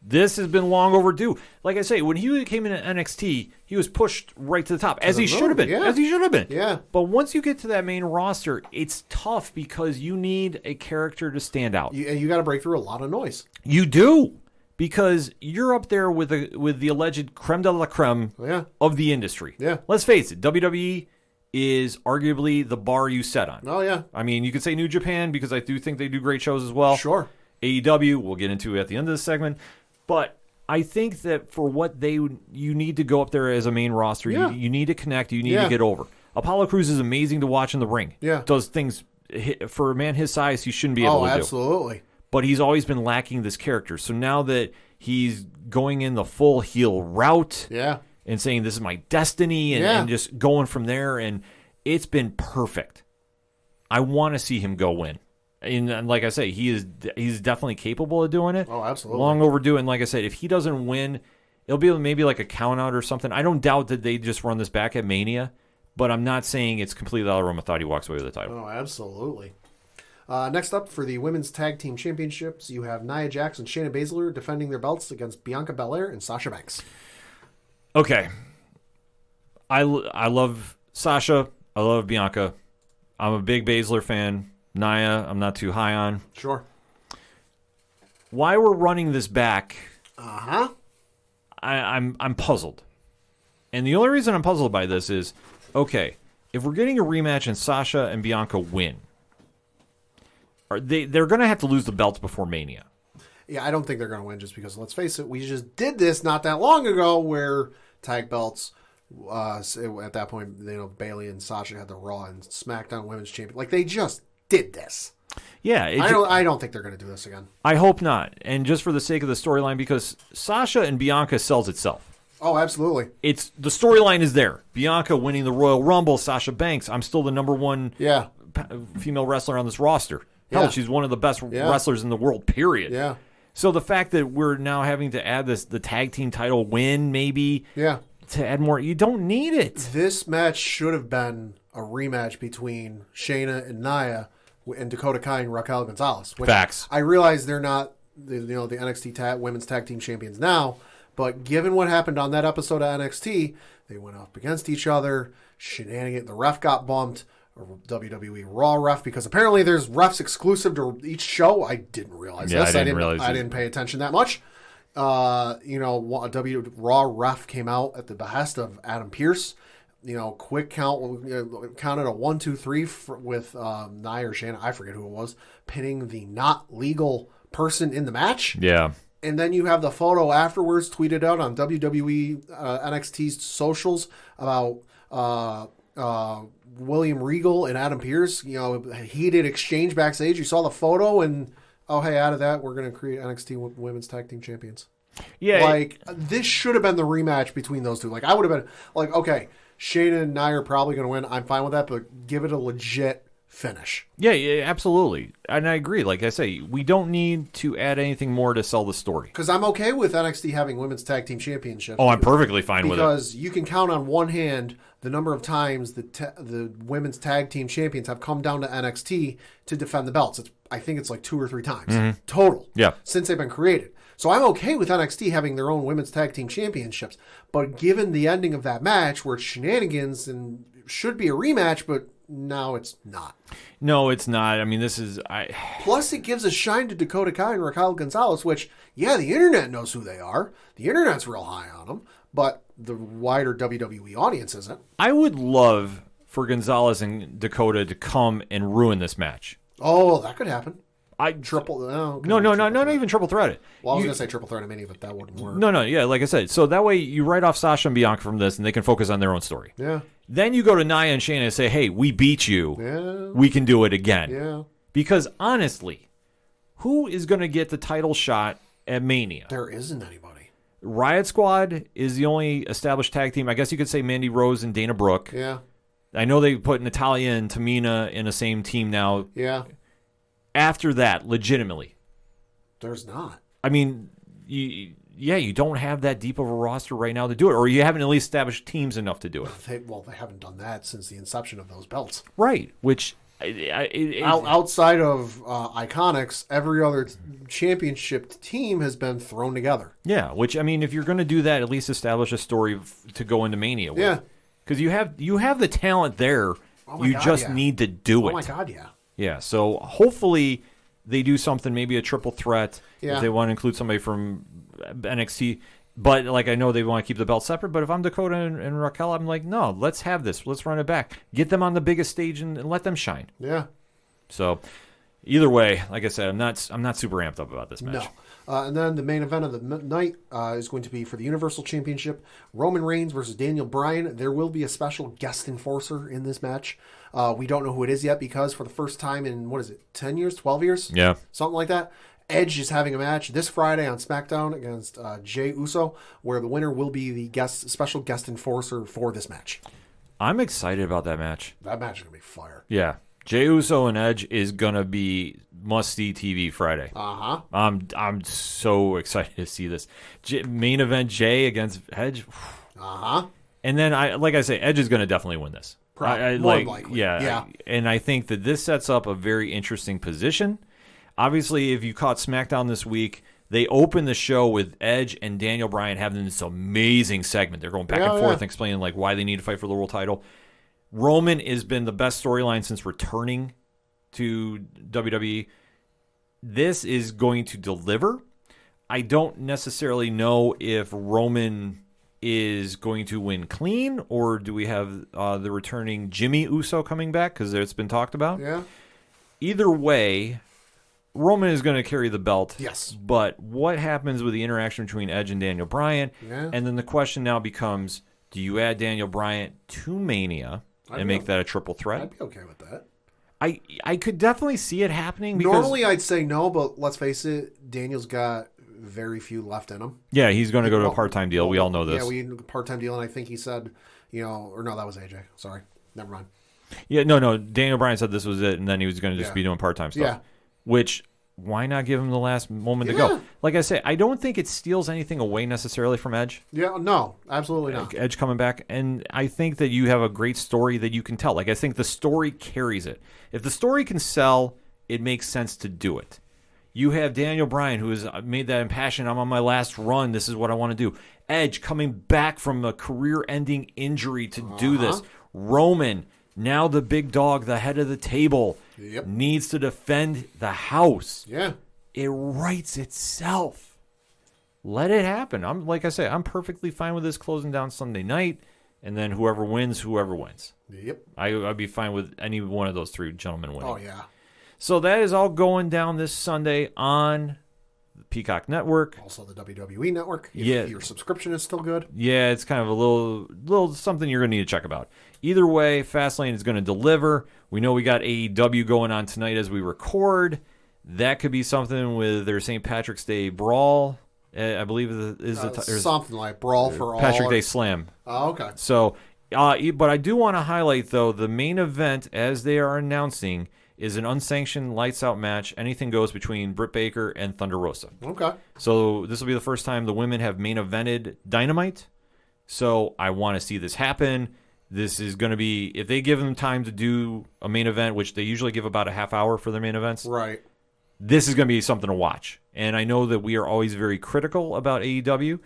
This has been long overdue. Like I say, when he came into NXT, he was pushed right to the top, as he should have been. Yeah. As he should have been. Yeah. But once you get to that main roster, it's tough because you need a character to stand out. You got to break through a lot of noise. You do. Because you're up there with the alleged creme de la creme of the industry. Yeah. Let's face it, WWE is arguably the bar you set on. Oh, yeah. I mean, you could say New Japan because I do think they do great shows as well. Sure. AEW, we'll get into at the end of the segment. But I think that for what you need to go up there as a main roster, you need to connect, you need to get over. Apollo Crews is amazing to watch in the ring. Yeah. Does things, for a man his size, he shouldn't be able to do. Oh, absolutely. But he's always been lacking this character. So now that he's going in the full heel route and saying this is my destiny and just going from there, and it's been perfect. I want to see him go win. And like I say, he's definitely capable of doing it. Oh, absolutely. Long overdue. And like I said, if he doesn't win It'll be maybe like a count out or something. I don't doubt that they just run this back at Mania, but I'm not saying it's completely out of Roma thought he walks away with the title. Oh, absolutely. Next up for the Women's Tag Team Championships, you have Nia Jax and Shayna Baszler defending their belts against Bianca Belair and Sasha Banks. Okay. I love Sasha. I love Bianca. I'm a big Baszler fan. Nia, I'm not too high on. Sure. Why we're running this back, I'm puzzled. And the only reason I'm puzzled by this is, okay, if we're getting a rematch and Sasha and Bianca win, they're going to have to lose the belts before Mania. Yeah, I don't think they're going to win just because, let's face it, we just did this not that long ago where tag belts, at that point, Bayley and Sasha had the Raw and SmackDown Women's Champion. Like, they just did this. Yeah. I don't think they're going to do this again. I hope not. And just for the sake of the storyline, because Sasha and Bianca sells itself. Oh, absolutely. It's the storyline is there. Bianca winning the Royal Rumble, Sasha Banks. I'm still the number one female wrestler on this roster. Hell, she's one of the best wrestlers in the world, period. Yeah. So the fact that we're now having to add the tag team title win, maybe, to add more, you don't need it. This match should have been a rematch between Shayna and Nia and Dakota Kai and Raquel Gonzalez. Facts. I realize they're not the NXT Women's Tag Team Champions now, but given what happened on that episode of NXT, they went up against each other, shenanigans, the ref got bumped, a WWE Raw ref, because apparently there's refs exclusive to each show. I didn't realize this. I didn't pay attention that much. A Raw ref came out at the behest of Adam Pearce. Quick count, counted a 1, 2, 3 with Nia or Shayna, I forget who it was, pinning the not legal person in the match. Yeah. And then you have the photo afterwards tweeted out on WWE NXT's socials about William Regal and Adam Pearce. Heated exchange backstage. You saw the photo, and hey, out of that, we're going to create NXT Women's Tag Team Champions. Yeah. This should have been the rematch between those two. I would have been like, okay, Shayna and Nia are probably going to win. I'm fine with that, but give it a legit finish. Yeah, absolutely. And I agree. Like I say, we don't need to add anything more to sell the story. Because I'm okay with NXT having Women's Tag Team Championships. Oh, I'm perfectly fine with it. Because you can count on one hand the number of times the Women's Tag Team Champions have come down to NXT to defend the belts. I think it's like 2 or 3 times total since they've been created. So I'm okay with NXT having their own Women's Tag Team Championships. But given the ending of that match where it's shenanigans and should be a rematch, but now it's not. No, it's not. I mean, this is... Plus, it gives a shine to Dakota Kai and Raquel Gonzalez, which, the internet knows who they are. The internet's real high on them, but the wider WWE audience isn't. I would love for Gonzalez and Dakota to come and ruin this match. Oh, that could happen. Not even triple threat it. Well, I was going to say triple threat in many, but that wouldn't work. No, like I said. So that way you write off Sasha and Bianca from this, and they can focus on their own story. Yeah. Then you go to Nia and Shayna and say, hey, we beat you. Yeah. We can do it again. Yeah. Because honestly, who is going to get the title shot at Mania? There isn't anybody. Riot Squad is the only established tag team. I guess you could say Mandy Rose and Dana Brooke. Yeah. I know they put Natalya and Tamina in the same team now. Yeah. After that, legitimately. There's not. I mean, you don't have that deep of a roster right now to do it, or you haven't at least established teams enough to do it. They haven't done that since the inception of those belts. Right, which... outside of Iconics, every other championship team has been thrown together. Yeah, which, I mean, if you're going to do that, at least establish a story to go into Mania with. Yeah. Because you have the talent there. You just need to do it. Oh, my God, yeah. Yeah, so hopefully they do something, maybe a triple threat, if they want to include somebody from NXT. But, I know they want to keep the belt separate, but if I'm Dakota and Raquel, I'm like, no, let's have this. Let's run it back. Get them on the biggest stage and let them shine. Yeah. So, either way, like I said, I'm not super amped up about this match. No. And then the main event of the night is going to be for the Universal Championship, Roman Reigns versus Daniel Bryan. There will be a special guest enforcer in this match. We don't know who it is yet because for the first time in, 10 years, 12 years? Yeah. Something like that. Edge is having a match this Friday on SmackDown against Jey Uso, where the winner will be the special guest enforcer for this match. I'm excited about that match. That match is going to be fire. Yeah. Jey Uso and Edge is gonna be must-see TV Friday. I'm so excited to see this main event. Jey against Edge. And then like I say, Edge is gonna definitely win this. More likely. Yeah. And I think that this sets up a very interesting position. Obviously, if you caught SmackDown this week, they opened the show with Edge and Daniel Bryan having this amazing segment. They're going back and forth and explaining like why they need to fight for the world title. Roman has been the best storyline since returning to WWE. This is going to deliver. I don't necessarily know if Roman is going to win clean, or do we have the returning Jimmy Uso coming back, because it's been talked about. Yeah. Either way, Roman is going to carry the belt. Yes. But what happens with the interaction between Edge and Daniel Bryan? Yeah. And then the question now becomes, do you add Daniel Bryan to Mania and make that a triple threat? I'd be okay with that. I could definitely see it happening. Because, normally I'd say no, but let's face it, Daniel's got very few left in him. Yeah, he's going to go to a part-time deal. We all know this. Yeah, we part-time deal, and I think he said, or no, that was AJ. Sorry, never mind. Yeah, no. Daniel Bryan said this was it, and then he was going to just be doing part-time stuff. Yeah. Which, why not give him the last moment to go? Like I say, I don't think it steals anything away necessarily from Edge. Yeah, no, absolutely not. Edge coming back, and I think that you have a great story that you can tell. Like, I think the story carries it. If the story can sell, it makes sense to do it. You have Daniel Bryan, who has made that impassioned, I'm on my last run, this is what I want to do. Edge coming back from a career-ending injury to do this. Roman, now the big dog, the head of the table, needs to defend the house. Yeah. It writes itself. Let it happen. Like I say, I'm perfectly fine with this closing down Sunday night, and then whoever wins. Yep. I'd be fine with any one of those three gentlemen winning. Oh, yeah. So that is all going down this Sunday on the Peacock Network. Also the WWE Network. If your subscription is still good. Yeah, it's kind of a little something you're going to need to check about. Either way, Fastlane is going to deliver. We know we got AEW going on tonight as we record. That could be something with their St. Patrick's Day Brawl. I believe is something like Brawl for All. Patrick Day Slam. Oh, okay. So, but I do want to highlight, though, the main event, as they are announcing, is an unsanctioned lights-out match. Anything goes between Britt Baker and Thunder Rosa. Okay. So this will be the first time the women have main evented Dynamite. So I want to see this happen. This is going to be, if they give them time to do a main event, which they usually give about a half hour for their main events. Right. This is going to be something to watch. And I know that we are always very critical about AEW,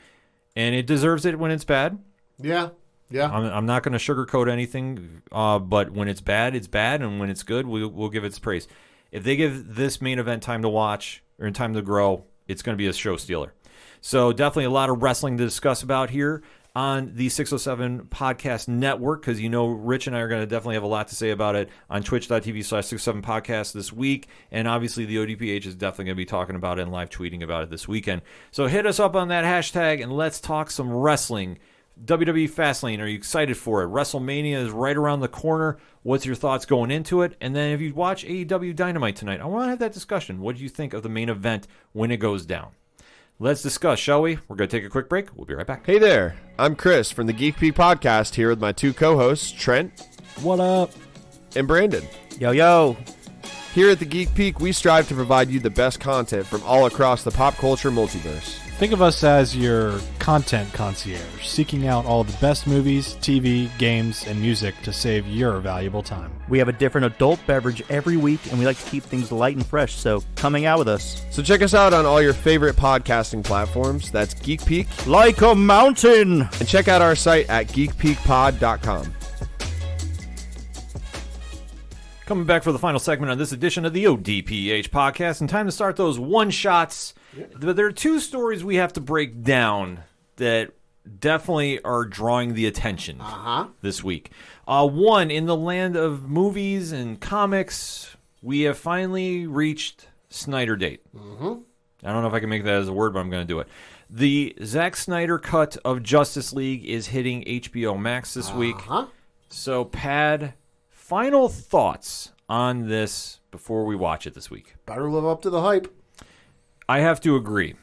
and it deserves it when it's bad. Yeah. Yeah. I'm not going to sugarcoat anything, but when it's bad, and when it's good, we'll give it its praise. If they give this main event time to watch or time to grow, it's going to be a show stealer. So definitely a lot of wrestling to discuss about here on the 607 Podcast Network, because Rich and I are going to definitely have a lot to say about it on twitch.tv/607podcast this week, and obviously the ODPH is definitely going to be talking about it and live tweeting about it this weekend. So hit us up on that hashtag, and let's talk some wrestling. WWE Fastlane, are you excited for it? WrestleMania is right around the corner. What's your thoughts going into it? And then if you watch AEW Dynamite tonight, I want to have that discussion. What do you think of the main event when it goes down? Let's discuss, shall we? We're going to take a quick break. We'll be right back. Hey there. I'm Chris from the Geek Peak Podcast here with my two co-hosts, Trent. What up? And Brandon. Yo. Here at the Geek Peak, we strive to provide you the best content from all across the pop culture multiverse. Think of us as your content concierge, seeking out all the best movies, TV, games, and music to save your valuable time. We have a different adult beverage every week, and we like to keep things light and fresh, so come hang out with us. So check us out on all your favorite podcasting platforms. That's Geek Peak. Like a mountain! And check out our site at geekpeakpod.com. Coming back for the final segment on this edition of the ODPH podcast, and time to start those one-shots. There are two stories we have to break down that definitely are drawing the attention this week. One, in the land of movies and comics, we have finally reached Snyder Date. I don't know if I can make that as a word, but I'm going to do it. The Zack Snyder cut of Justice League is hitting HBO Max this week. So, Pad, final thoughts on this before we watch it this week? Better live up to the hype. I have to agree.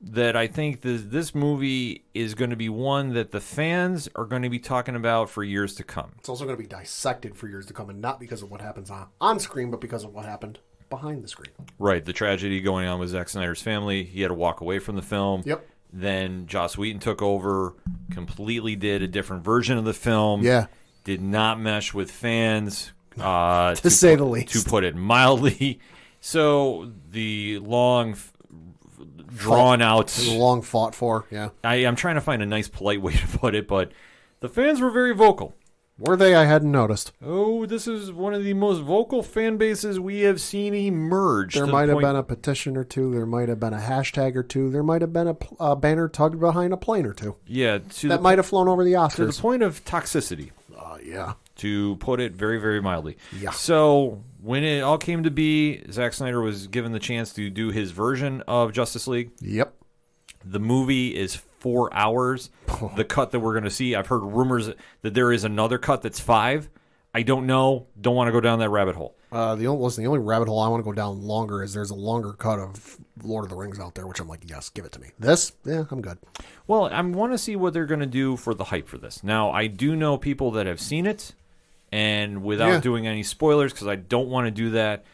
that I think this movie is going to be one that the fans are going to be talking about for years to come. It's also going to be dissected for years to come, and not because of what happens on screen, but because of what happened behind the screen. Right, the tragedy going on with Zack Snyder's family. He had to walk away from the film. Yep. Then Joss Whedon took over, completely did a different version of the film. Yeah. Did not mesh with fans, to say the least. to put it mildly. So the long, drawn-out... The long fought for, yeah. I'm trying to find a nice, polite way to put it, but the fans were very vocal. Were they? I hadn't noticed. Oh, this is one of the most vocal fan bases we have seen emerge. There might have been a petition or two. There might have been a hashtag or two. There might have been a banner tugged behind a plane or two. Yeah. That might have flown over the Oscars. To the point of toxicity. Yeah. To put it very, very mildly. Yeah. So when it all came to be, Zack Snyder was given the chance to do his version of Justice League. Yep. The movie is 4 hours. The cut that we're going to see, I've heard rumors that there is another cut that's 5. I don't know. Don't want to go down that rabbit hole. The only rabbit hole I want to go down longer is there's a longer cut of Lord of the Rings out there, which I'm like, yes, give it to me. This, yeah, I'm good. Well, I want to see what they're going to do for the hype for this. Now, I do know people that have seen it, and without doing any spoilers, because I don't want to do that,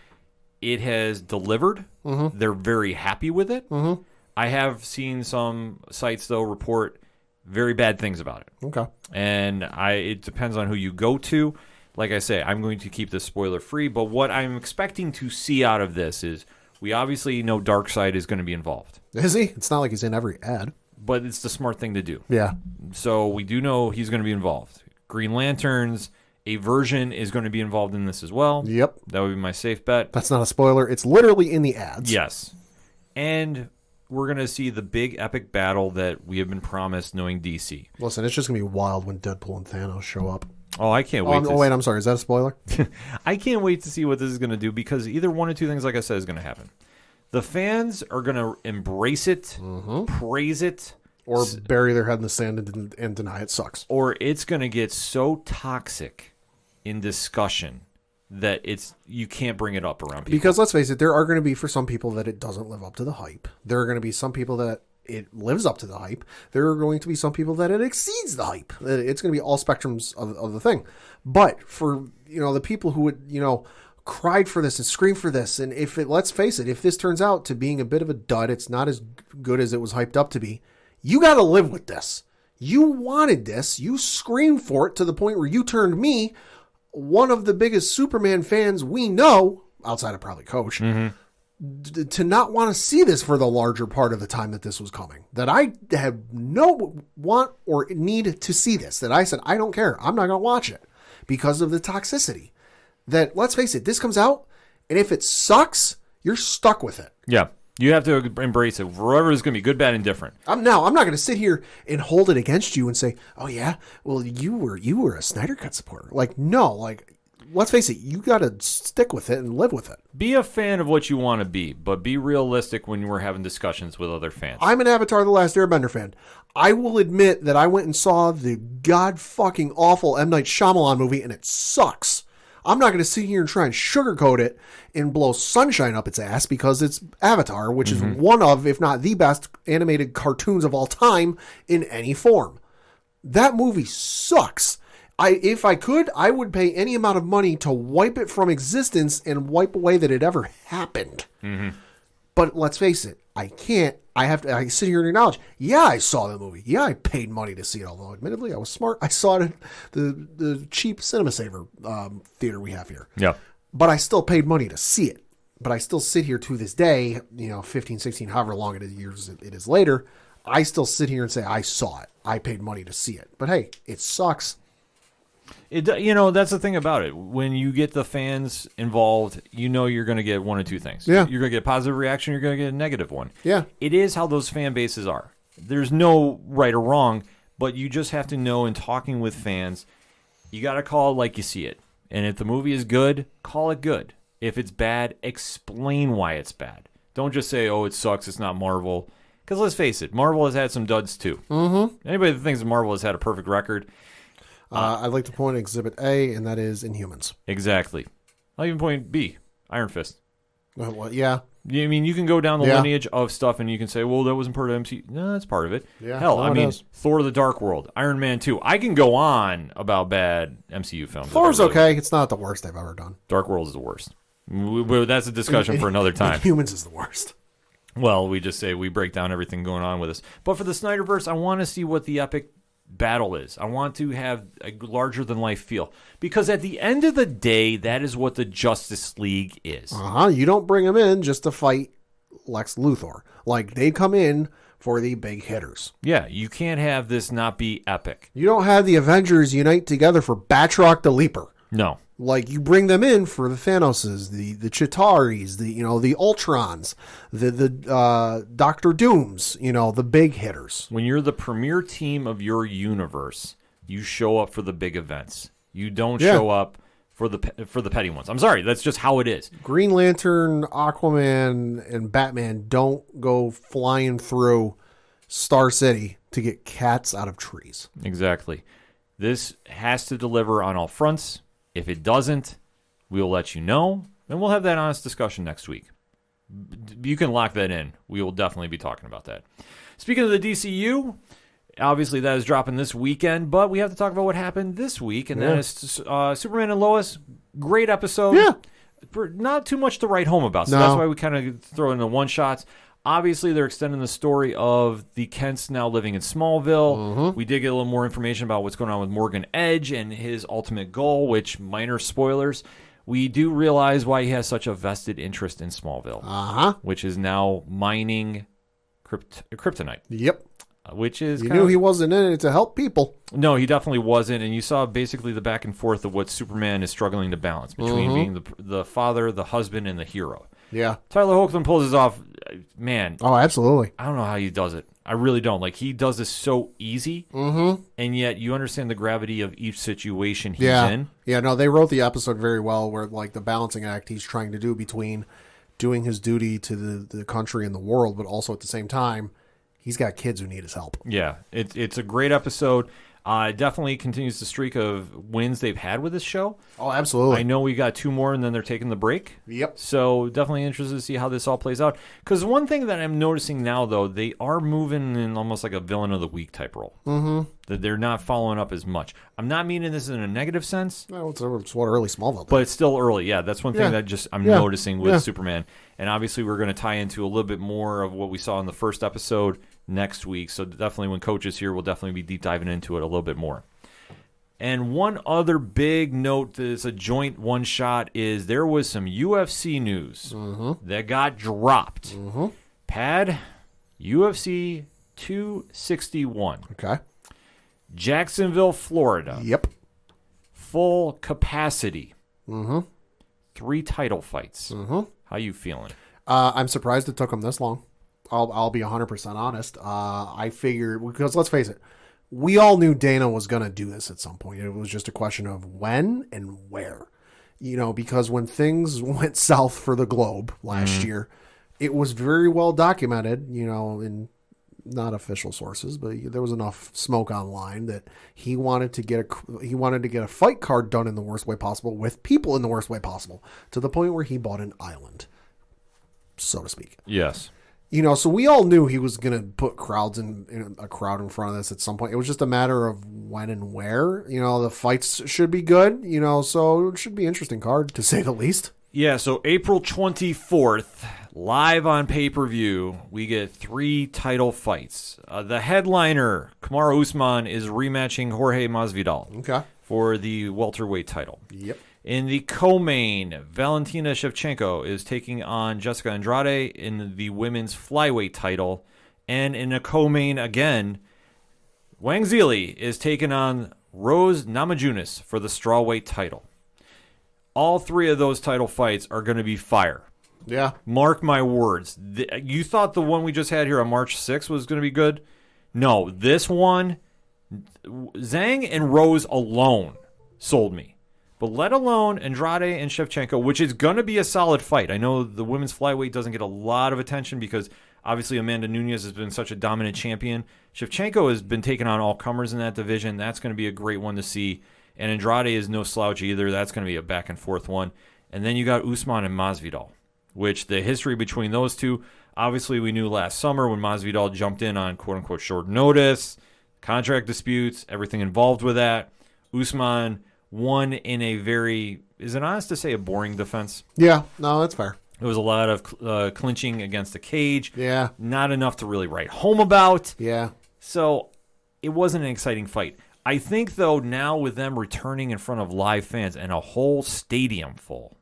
it has delivered. Mm-hmm. They're very happy with it. Mm-hmm. I have seen some sites, though, report very bad things about it. Okay. And it depends on who you go to. Like I say, I'm going to keep this spoiler-free, but what I'm expecting to see out of this is we obviously know Darkseid is going to be involved. Is he? It's not like he's in every ad. But it's the smart thing to do. Yeah. So we do know he's going to be involved. Green Lanterns, a version is going to be involved in this as well. Yep. That would be my safe bet. That's not a spoiler. It's literally in the ads. Yes. And we're going to see the big epic battle that we have been promised knowing DC. Listen, it's just going to be wild when Deadpool and Thanos show up. Oh, I can't wait. Wait, I'm sorry. Is that a spoiler? I can't wait to see what this is going to do because either one or two things, like I said, is going to happen. The fans are going to embrace it, praise it. Or bury their head in the sand and deny it sucks. Or it's going to get so toxic in discussion that you can't bring it up around people. Because let's face it, there are going to be, for some people, that it doesn't live up to the hype. There are going to be some people that it lives up to the hype. There are going to be some people that it exceeds the hype. It's going to be all spectrums of the thing. But for, the people who would, cried for this and screamed for this, and let's face it, if this turns out to being a bit of a dud, it's not as good as it was hyped up to be, you got to live with this. You wanted this. You screamed for it to the point where you turned me, one of the biggest Superman fans we know, outside of probably Coach, to not want to see this for the larger part of the time that this was coming. That I had no want or need to see this. That I said, I don't care. I'm not going to watch it because of the toxicity. That, let's face it, this comes out, and if it sucks, you're stuck with it. Yeah. You have to embrace it. Forever is going to be good, bad, and different. I'm not going to sit here and hold it against you and say, "Oh yeah, well you were a Snyder Cut supporter." No, let's face it, you got to stick with it and live with it. Be a fan of what you want to be, but be realistic when we're having discussions with other fans. I'm an Avatar: The Last Airbender fan. I will admit that I went and saw the god fucking awful M. Night Shyamalan movie, and it sucks. I'm not going to sit here and try and sugarcoat it and blow sunshine up its ass because it's Avatar, which is one of, if not the best animated cartoons of all time in any form. That movie sucks. If I could, I would pay any amount of money to wipe it from existence and wipe away that it ever happened. But let's face it, I can't. I sit here and acknowledge, yeah, I saw the movie. Yeah, I paid money to see it, although admittedly I was smart. I saw it at the cheap Cinema Saver theater we have here. Yeah. But I still paid money to see it. But I still sit here to this day, 15, 16, however long it is later, I still sit here and say, I saw it. I paid money to see it. But hey, it sucks. That's the thing about it. When you get the fans involved, you're going to get one of two things. Yeah. You're going to get a positive reaction, you're going to get a negative one. Yeah. It is how those fan bases are. There's no right or wrong, but you just have to know in talking with fans, you got to call it like you see it. And if the movie is good, call it good. If it's bad, explain why it's bad. Don't just say, oh, it sucks, it's not Marvel. Because let's face it, Marvel has had some duds too. Anybody that thinks Marvel has had a perfect record... I'd like to point Exhibit A, and that is Inhumans. Exactly. I'll even point B, Iron Fist. Well, yeah. I mean, you can go down the Yeah. lineage of stuff and you can say, well, that wasn't part of MCU. No, that's part of it. Yeah, Hell, no, I it mean, is. Thor the Dark World, Iron Man 2. I can go on about bad MCU films. Thor's if I really okay. want. It's not the worst they've ever done. Dark World is the worst. That's a discussion for another time. Humans is the worst. Well, we just say we break down everything going on with us. But for the Snyderverse, I want to see what the epic battle is. I want to have a larger-than-life feel. Because at the end of the day, that is what the Justice League is. You don't bring them in just to fight Lex Luthor. Like, they come in for the big hitters. Yeah, you can't have this not be epic. You don't have the Avengers unite together for Batroc the Leaper. No. Like, you bring them in for the Thanoses, the Chitaris, the Ultrons, the Doctor Dooms, the big hitters. When you're the premier team of your universe, you show up for the big events. You don't show up for the petty ones. I'm sorry, that's just how it is. Green Lantern, Aquaman, and Batman don't go flying through Star City to get cats out of trees. Exactly. This has to deliver on all fronts. If it doesn't, we'll let you know, and we'll have that honest discussion next week. You can lock that in. We will definitely be talking about that. Speaking of the DCU, obviously that is dropping this weekend, but we have to talk about what happened this week, and that is Superman and Lois. Great episode. Yeah. Not too much to write home about, so that's why we kind of throw in the one-shots. Obviously, they're extending the story of the Kents now living in Smallville. We did get a little more information about what's going on with Morgan Edge and his ultimate goal, which, minor spoilers, we do realize why he has such a vested interest in Smallville, which is now mining kryptonite. Yep. Which is You knew he wasn't in it to help people. No, he definitely wasn't, and you saw basically the back and forth of what Superman is struggling to balance between being the father, the husband, and the hero. Yeah. Tyler Hoechlin pulls this off. Man, Oh, absolutely. I don't know how he does it. I really don't. Like, he does this so easy, and yet you understand the gravity of each situation he's in. Yeah, no, they wrote the episode very well where, like, the balancing act he's trying to do between doing his duty to the country and the world, but also at the same time, he's got kids who need his help. Yeah, it's a great episode. It definitely continues the streak of wins they've had with this show. Oh, absolutely. I know we got 2 more, and then they're taking the break. Yep. So definitely interested to see how this all plays out. Because one thing that I'm noticing now, though, they are moving in almost like a villain of the week type role. That they're not following up as much. I'm not meaning this in a negative sense. No, it's what early Smallville did. But it's still early. Yeah, that's one thing that I'm noticing with Yeah. Superman. And obviously we're going to tie into a little bit more of what we saw in the first episode next week. So definitely when Coach is here, we'll definitely be deep diving into it a little bit more. And one other big note that's a joint one-shot is there was some UFC news that got dropped. Pad, UFC 261. Okay. Jacksonville, Florida. Yep. Full capacity. 3 title fights. How you feeling? I'm surprised it took him this long. I'll be 100% honest. I figured, because let's face it, we all knew Dana was going to do this at some point. It was just a question of when and where. Because when things went south for the Globe last year, it was very well documented, in not official sources, but there was enough smoke online that he wanted to get a fight card done in the worst way possible with people in the worst way possible, to the point where he bought an island, so to speak. Yes. So we all knew he was going to put crowds in a crowd in front of this at some point. It was just a matter of when and where. The fights should be good, so it should be an interesting card, to say the least. Yeah, so April 24th, live on pay-per-view, we get 3 title fights. The headliner, Kamaru Usman, is rematching Jorge Masvidal for the welterweight title. Yep. In the co-main, Valentina Shevchenko is taking on Jessica Andrade in the women's flyweight title. And in a co-main again, Wang Zili is taking on Rose Namajunas for the strawweight title. All 3 of those title fights are going to be fire. Yeah. Mark my words. You thought the one we just had here on March 6th was going to be good? No, this one, Zhang and Rose alone sold me. But let alone Andrade and Shevchenko, which is going to be a solid fight. I know the women's flyweight doesn't get a lot of attention because obviously Amanda Nunes has been such a dominant champion. Shevchenko has been taking on all comers in that division. That's going to be a great one to see. And Andrade is no slouch either. That's going to be a back and forth one. And then you got Usman and Masvidal. which the history between those two, obviously we knew last summer when Masvidal jumped in on quote-unquote short notice, contract disputes, everything involved with that. Usman won in a very, is it honest to say, a boring defense? Yeah, no, that's fair. There was a lot of clinching against the cage. Yeah. Not enough to really write home about. Yeah. So it wasn't an exciting fight. I think, though, now with them returning in front of live fans and a whole stadium full,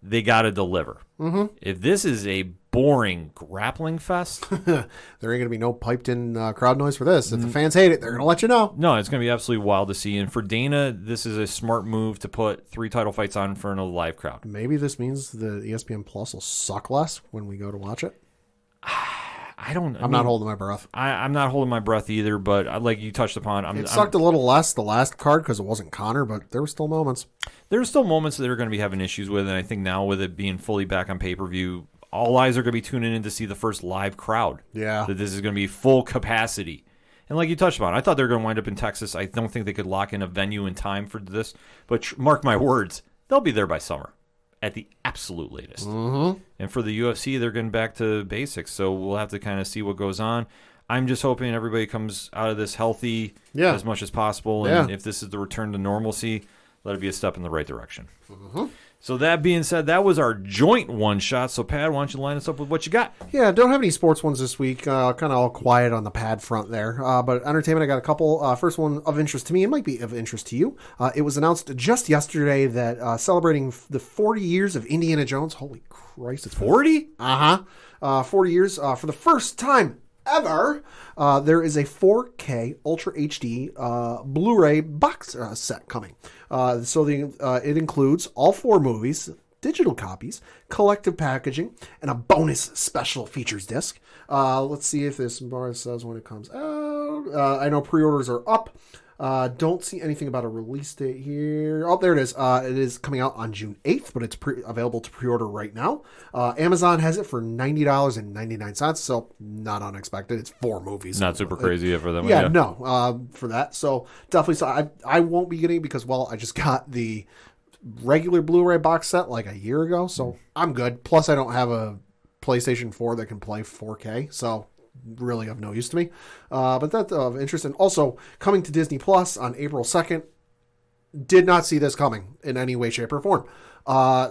they got to deliver. Mm-hmm. If this is a boring grappling fest, there ain't going to be no piped-in crowd noise for this. If the fans hate it, they're going to let you know. No, it's going to be absolutely wild to see. And for Dana, this is a smart move to put 3 title fights on in front of a live crowd. Maybe this means the ESPN Plus will suck less when we go to watch it. I'm not holding my breath. I'm not holding my breath either, but like you touched upon, it sucked a little less the last card because it wasn't Conor, but there were still moments. There were still moments that they're going to be having issues with, and I think now with it being fully back on pay-per-view, all eyes are going to be tuning in to see the first live crowd. Yeah. That this is going to be full capacity. And like you touched upon, I thought they were going to wind up in Texas. I don't think they could lock in a venue in time for this, but mark my words, they'll be there by summer at the absolute latest. Mm-hmm. And for the UFC, they're getting back to basics, so we'll have to kind of see what goes on. I'm just hoping everybody comes out of this healthy as much as possible, and if this is the return to normalcy, let it be a step in the right direction. Mm-hmm. So that being said, that was our joint one-shot. So, Pat, why don't you line us up with what you got? Yeah, don't have any sports ones this week. Kind of all quiet on the pad front there. But entertainment, I got a couple. First one of interest to me. It might be of interest to you. It was announced just yesterday that celebrating the 40 years of Indiana Jones. Holy Christ, it's 40? 40 years. For the first time ever, there is a 4K Ultra HD Blu-ray box set coming. It includes all 4 movies, digital copies, collective packaging, and a bonus special features disc. Let's see if this bar says when it comes out. I know pre-orders are up. Don't see anything about a release date here. Oh, there it is. It is coming out on June 8th, but it's available to pre-order right now. Amazon has it for $90.99, so not unexpected. It's 4 movies. Not super crazy for them. Yeah, no, for that. So definitely, so I won't be getting it because, well, I just got the regular Blu-ray box set like a year ago, so I'm good. Plus, I don't have a PlayStation 4 that can play 4K, so really of no use to me. But that's of interest. And also, coming to Disney Plus on April 2nd, did not see this coming in any way, shape, or form.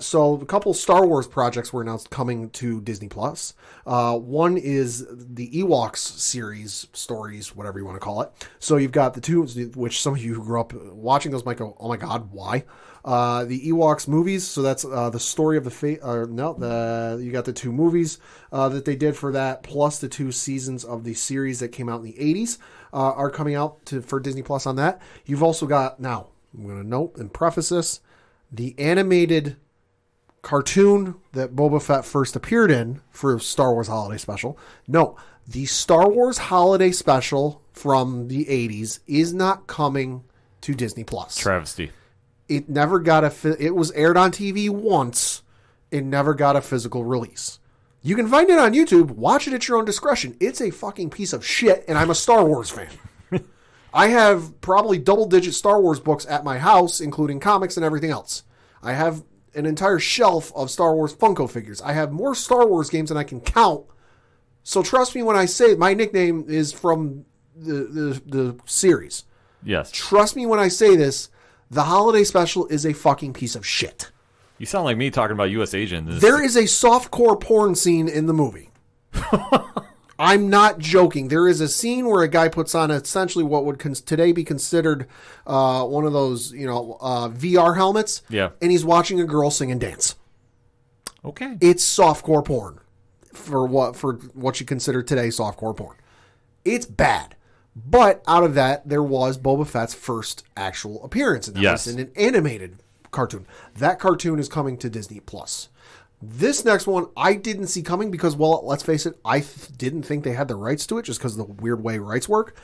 So a couple Star Wars projects were announced coming to Disney Plus. One is the Ewoks series, stories, whatever you want to call it. So you've got the 2, which some of you who grew up watching those might go, oh my God, why? The Ewoks movies, so that's the story of the fate. You got the 2 movies that they did for that, plus the 2 seasons of the series that came out in the 80s are coming out for Disney Plus on that. You've also got, now I'm going to note and preface this, the animated cartoon that Boba Fett first appeared in for Star Wars Holiday Special. No, the Star Wars Holiday Special from the 80s is not coming to Disney Plus. Travesty. It never got it was aired on TV once. It never got a physical release. You can find it on YouTube. Watch it at your own discretion. It's a fucking piece of shit, and I'm a Star Wars fan. I have probably double-digit Star Wars books at my house, including comics and everything else. I have an entire shelf of Star Wars Funko figures. I have more Star Wars games than I can count. So trust me when I say my nickname is from the series. Yes. Trust me when I say this. The holiday special is a fucking piece of shit. You sound like me talking about U.S. Agent. There is a softcore porn scene in the movie. I'm not joking. There is a scene where a guy puts on essentially what would today be considered one of those, VR helmets. Yeah. And he's watching a girl sing and dance. Okay. It's softcore porn for what you consider today softcore porn. It's bad. But out of that, there was Boba Fett's first actual appearance, and that was in an animated cartoon. That cartoon is coming to Disney Plus. This next one I didn't see coming because, well, let's face it, I didn't think they had the rights to it just because of the weird way rights work.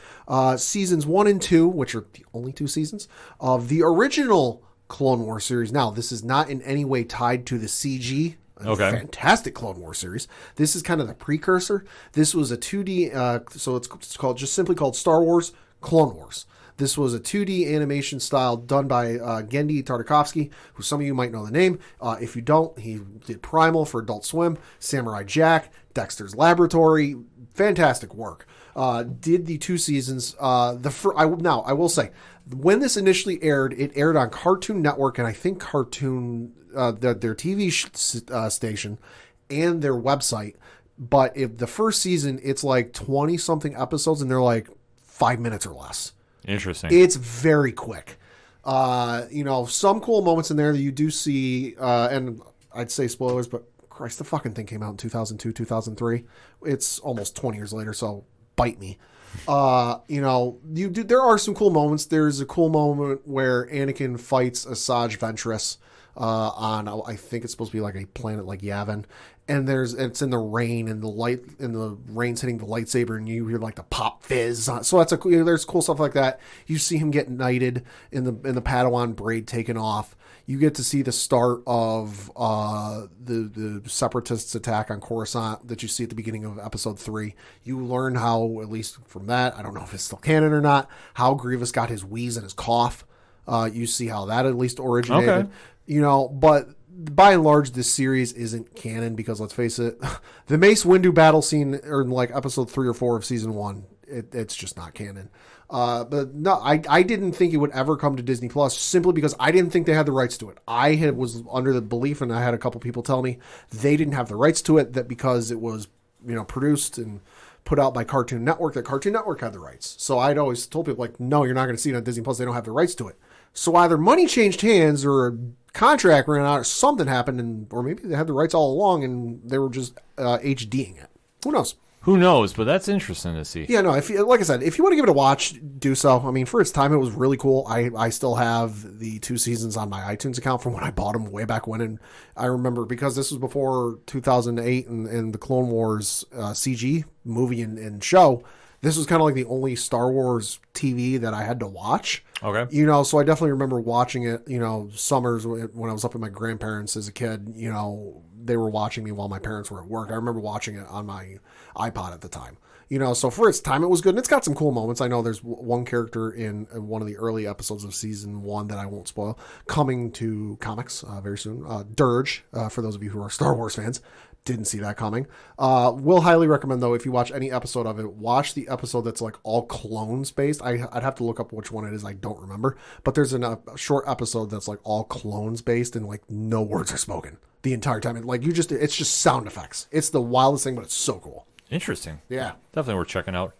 Seasons 1 and 2, which are the only 2 seasons of the original Clone Wars series. Now, this is not in any way tied to the CG. Fantastic Clone Wars series. This is kind of the precursor. This was a 2D, so it's called simply called Star Wars Clone Wars. This was a 2D animation style done by Genndy Tartakovsky, who some of you might know the name. If you don't, he did Primal for Adult Swim, Samurai Jack, Dexter's Laboratory. Fantastic work. Did the 2 seasons. I will say, when this initially aired, it aired on Cartoon Network and I think Cartoon, their TV station and their website. But if the first season, it's like 20-something episodes and they're like 5 minutes or less. Interesting. It's very quick. Some cool moments in there that you do see, and I'd say spoilers, but Christ, the fucking thing came out in 2002, 2003. It's almost 20 years later, so bite me. There are some cool moments. There's a cool moment where Anakin fights Asajj Ventress on, I think it's supposed to be like a planet like Yavin. And it's in the rain, and the rain's hitting the lightsaber, and you hear like the pop fizz. So there's cool stuff like that. You see him get knighted in the Padawan braid taken off. You get to see the start of the Separatists' attack on Coruscant that you see at the beginning of Episode 3. You learn how, at least from that, I don't know if it's still canon or not, how Grievous got his wheeze and his cough. You see how that at least originated. Okay. But by and large, this series isn't canon because, let's face it, the Mace Windu battle scene, or in like Episode 3 or 4 of Season 1, it's just not canon. But no, I didn't think it would ever come to Disney Plus simply because I didn't think they had the rights to it. I was under the belief, and I had a couple people tell me they didn't have the rights to it, that because it was, produced and put out by Cartoon Network, that Cartoon Network had the rights. So I'd always told people, like, no, you're not going to see it on Disney Plus. They don't have the rights to it. So either money changed hands or a contract ran out or something happened, or maybe they had the rights all along and they were just HDing it. Who knows? Who knows? But that's interesting to see. Yeah, no. Like I said, if you want to give it a watch, do so. I mean, for its time, it was really cool. I still have the 2 seasons on my iTunes account from when I bought them way back when, and I remember because this was before 2008 and the Clone Wars CG movie and show. This was kind of like the only Star Wars TV that I had to watch. Okay. So I definitely remember watching it, summers when I was up with my grandparents as a kid, they were watching me while my parents were at work. I remember watching it on my iPod at the time. So for its time, it was good. And it's got some cool moments. I know there's one character in one of the early episodes of Season 1 that I won't spoil, coming to comics very soon. Dirge, for those of you who are Star Wars fans. Didn't see that coming. Will highly recommend, though, if you watch any episode of it, watch the episode that's like all clones based. I'd have to look up which one it is. I don't remember. But there's a short episode that's like all clones based and like no words are spoken the entire time. And like it's just sound effects. It's the wildest thing, but it's so cool. Interesting. Yeah. Definitely worth checking out.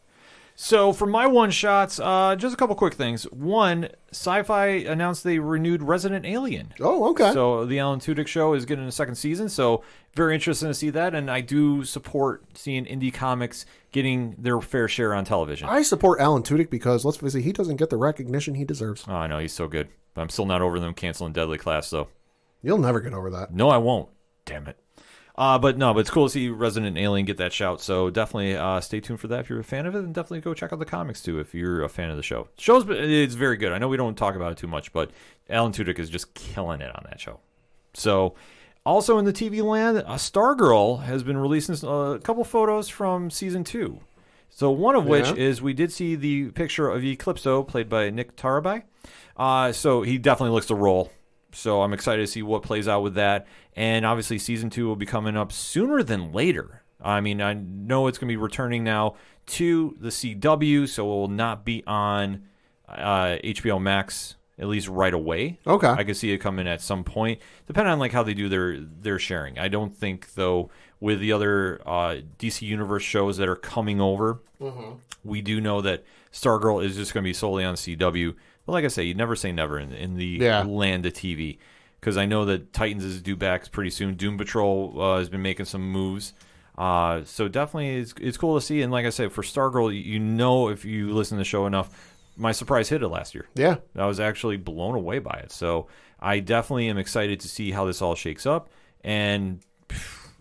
So for my one-shots, just a couple quick things. One, Sci-Fi announced they renewed Resident Alien. Oh, okay. So the Alan Tudyk show is getting a second season, so very interesting to see that, and I do support seeing indie comics getting their fair share on television. I support Alan Tudyk because, let's face it, he doesn't get the recognition he deserves. Oh, I know, he's so good. But I'm still not over them canceling Deadly Class, though. You'll never get over that. No, I won't. Damn it. But it's cool to see Resident Alien get that shout, so definitely stay tuned for that if you're a fan of it, and definitely go check out the comics too if you're a fan of the show. It's very good. I know we don't talk about it too much, but Alan Tudyk is just killing it on that show. So, also in the TV land, Stargirl has been releasing a couple photos from Season 2. So one of which is we did see the picture of Eclipso, played by Nick Tarabai. So he definitely looks the role. So I'm excited to see what plays out with that. And obviously Season 2 will be coming up sooner than later. I mean, I know it's going to be returning now to the CW, so it will not be on HBO Max at least right away. Okay. I could see it coming at some point, depending on like how they do their sharing. I don't think, though, with the other DC Universe shows that are coming over, we do know that Stargirl is just going to be solely on CW. But like I say, you never say never in the land of TV. Because I know that Titans is due back pretty soon. Doom Patrol has been making some moves. So definitely it's cool to see. And like I said, for Stargirl, if you listen to the show enough, my surprise hit it last year. Yeah. I was actually blown away by it. So I definitely am excited to see how this all shakes up. And,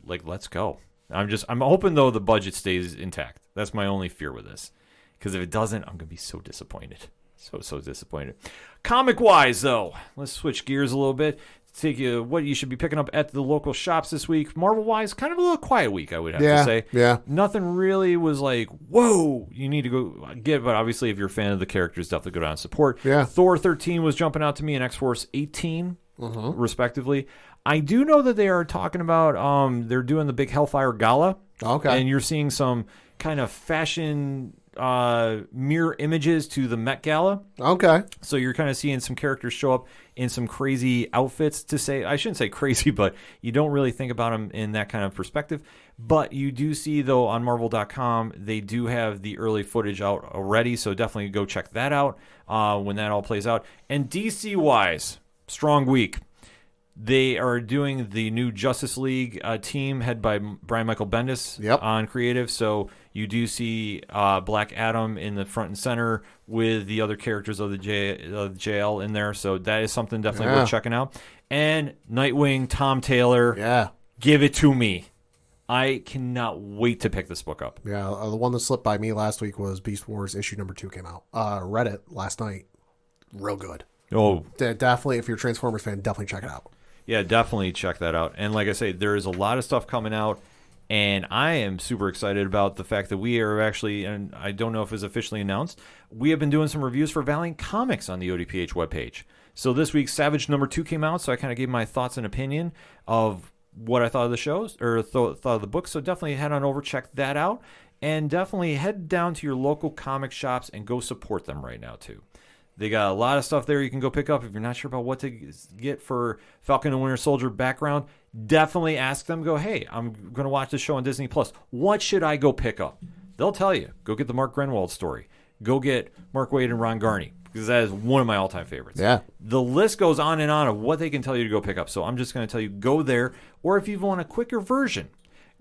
let's go. I'm hoping, though, the budget stays intact. That's my only fear with this. Because if it doesn't, I'm going to be so disappointed. So disappointed. Comic-wise, though, let's switch gears a little bit. take you what you should be picking up at the local shops this week. Marvel-wise, kind of a little quiet week, I would have to say. Yeah. Nothing really was like, whoa, you need to go get. But obviously, if you're a fan of the characters, definitely go down and support. Yeah. Thor 13 was jumping out to me, and X-Force 18, respectively. I do know that they are talking about they're doing the big Hellfire Gala. Okay. And you're seeing some kind of fashion mirror images to the Met Gala. Okay. So you're kind of seeing some characters show up in some crazy outfits, to say, I shouldn't say crazy, but you don't really think about them in that kind of perspective. But you do see, though, on Marvel.com, they do have the early footage out already, so definitely go check that out when that all plays out. And DC-wise, strong week. They are doing the new Justice League team head by Brian Michael Bendis on creative. So you do see Black Adam in the front and center with the other characters of the JL in there. So that is something definitely worth checking out. And Nightwing, Tom Taylor. Yeah. Give it to me. I cannot wait to pick this book up. Yeah, the one that slipped by me last week was Beast Wars issue number 2 came out. Read it last night. Real good. Oh. Definitely, if you're a Transformers fan, definitely check it out. Yeah, definitely check that out. And like I say, there is a lot of stuff coming out, and I am super excited about the fact that we are actually, and I don't know if it's officially announced, we have been doing some reviews for Valiant Comics on the ODPH webpage. So this week, Savage number 2 came out, so I kind of gave my thoughts and opinion of what I thought of the shows, or thought of the book. So definitely head on over, check that out, and definitely head down to your local comic shops and go support them right now, too. They got a lot of stuff there you can go pick up. If you're not sure about what to get for Falcon and Winter Soldier background, definitely ask them. Go, hey, I'm going to watch this show on Disney+. What should I go pick up? They'll tell you. Go get the Mark Grenwald story. Go get Mark Waid and Ron Garney, because that is one of my all-time favorites. Yeah. The list goes on and on of what they can tell you to go pick up. So I'm just going to tell you, go there. Or if you want a quicker version,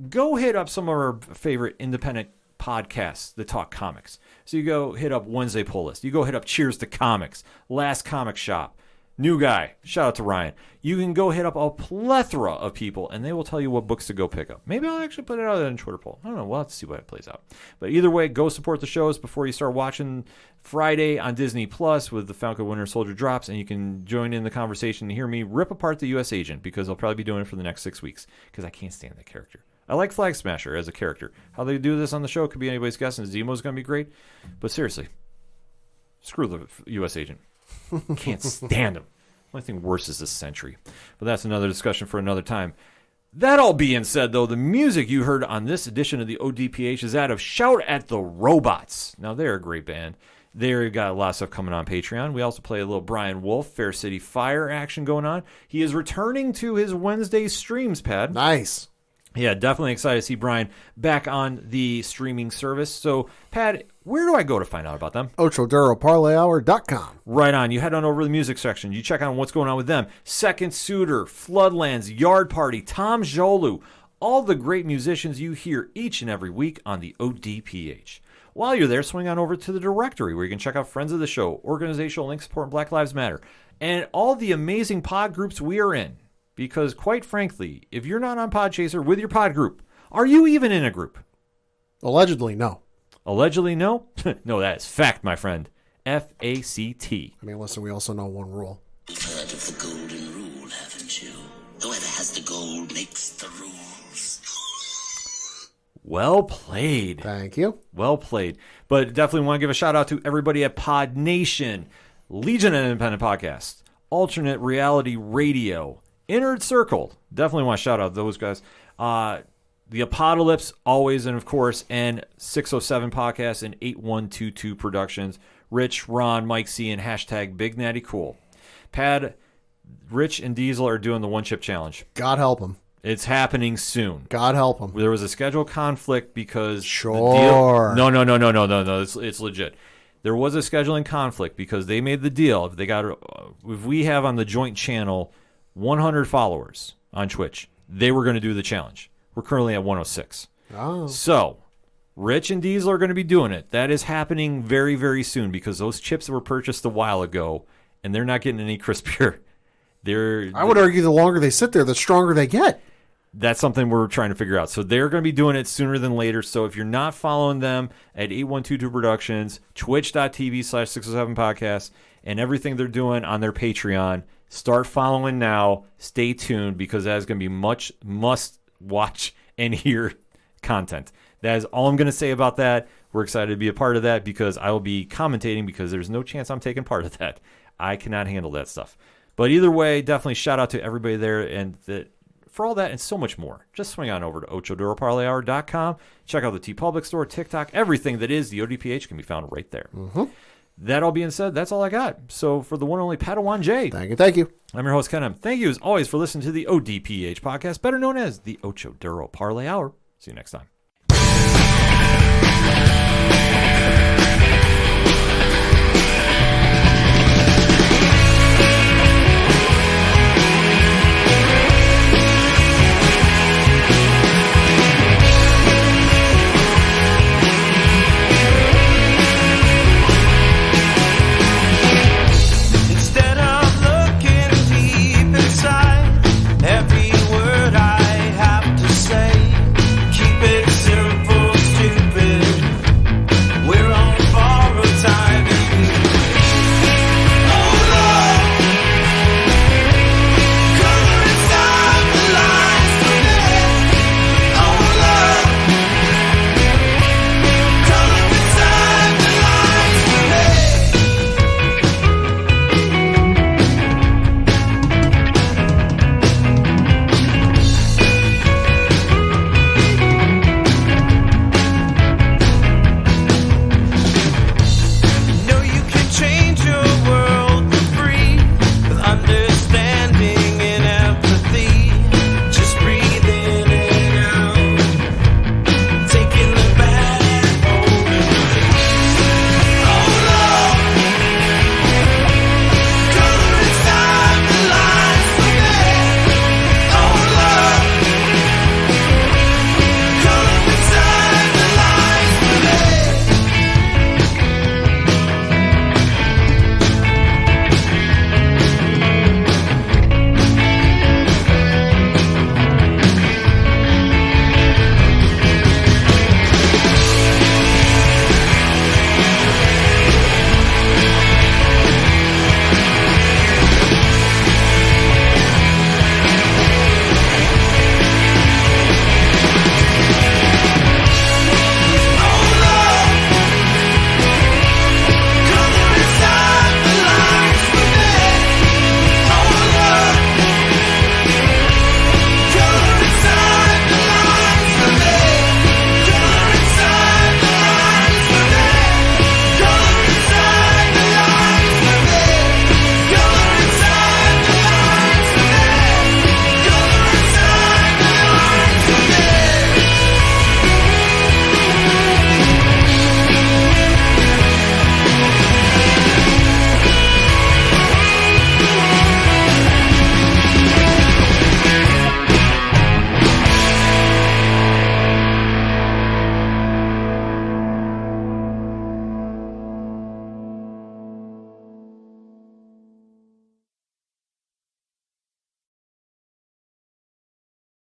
go hit up some of our favorite independent podcasts that talk comics. So you go hit up Wednesday Pull List. You go hit up Cheers to Comics, Last Comic Shop, New Guy. Shout out to Ryan. You can go hit up a plethora of people, and they will tell you what books to go pick up. Maybe I'll actually put it out in Twitter poll. I don't know. We'll have to see what it plays out. But either way, go support the shows before you start watching Friday on Disney Plus with the Falcon Winter Soldier drops, and you can join in the conversation and hear me rip apart the U.S. agent, because I'll probably be doing it for the next 6 weeks, because I can't stand that character. I like Flag Smasher as a character. How they do this on the show could be anybody's guess, and Zemo's going to be great. But seriously, screw the U.S. agent. Can't stand him. Only thing worse is this Sentry. But that's another discussion for another time. That all being said, though, the music you heard on this edition of the ODPH is that of Shout at the Robots. Now, they're a great band. They've got a lot of stuff coming on Patreon. We also play a little Brian Wolf, Fair City Fire action going on. He is returning to his Wednesday streams, Pat. Nice. Yeah, definitely excited to see Brian back on the streaming service. So, Pat, where do I go to find out about them? OchoDuroParlayHour.com. Right on. You head on over to the music section. You check out what's going on with them. Second Suitor, Floodlands, Yard Party, Tom Jolu, all the great musicians you hear each and every week on the ODPH. While you're there, swing on over to the directory where you can check out friends of the show, organizational links supporting Black Lives Matter, and all the amazing pod groups we are in. Because, quite frankly, if you're not on Podchaser with your pod group, are you even in a group? Allegedly, no. Allegedly, no? No, that is fact, my friend. F-A-C-T. I mean, listen, we also know one rule. You've heard of the golden rule, haven't you? Whoever has the gold makes the rules. Well played. Thank you. Well played. But definitely want to give a shout out to everybody at Pod Nation, Legion of Independent Podcast, Alternate Reality Radio, Inner Circle. Definitely want to shout out those guys. The aPODalypse, always, and of course, and 607 Podcasts and 8122 Productions. Rich, Ron, Mike C, and hashtag Big Natty Cool. Pad, Rich, and Diesel are doing the One Chip Challenge. God help them. It's happening soon. God help them. There was a schedule conflict because sure. No. It's legit. There was a scheduling conflict because they made the deal. If we have on the joint channel 100 followers on Twitch, they were going to do the challenge. We're currently at 106. Oh. So, Rich and Diesel are going to be doing it. That is happening very, very soon because those chips were purchased a while ago, and they're not getting any crispier. I would argue the longer they sit there, the stronger they get. That's something we're trying to figure out. So they're going to be doing it sooner than later. So if you're not following them at 8122 Productions, twitch.tv/607 Podcasts, and everything they're doing on their Patreon, Start following now. Stay tuned because that is going to be much must-watch and hear content. That is all I'm going to say about that. We're excited to be a part of that because I will be commentating because there's no chance I'm taking part of that. I cannot handle that stuff. But either way, definitely shout out to everybody there and for all that and so much more. Just swing on over to OchoDuroParlayHour.com. Check out the TeePublic store, TikTok, everything that is the ODPH can be found right there. Mm-hmm. That all being said, that's all I got. So for the one and only Padawan J. Thank you. I'm your host, Ken. Thank you as always for listening to the ODPH podcast, better known as the Ocho Duro Parlay Hour. See you next time.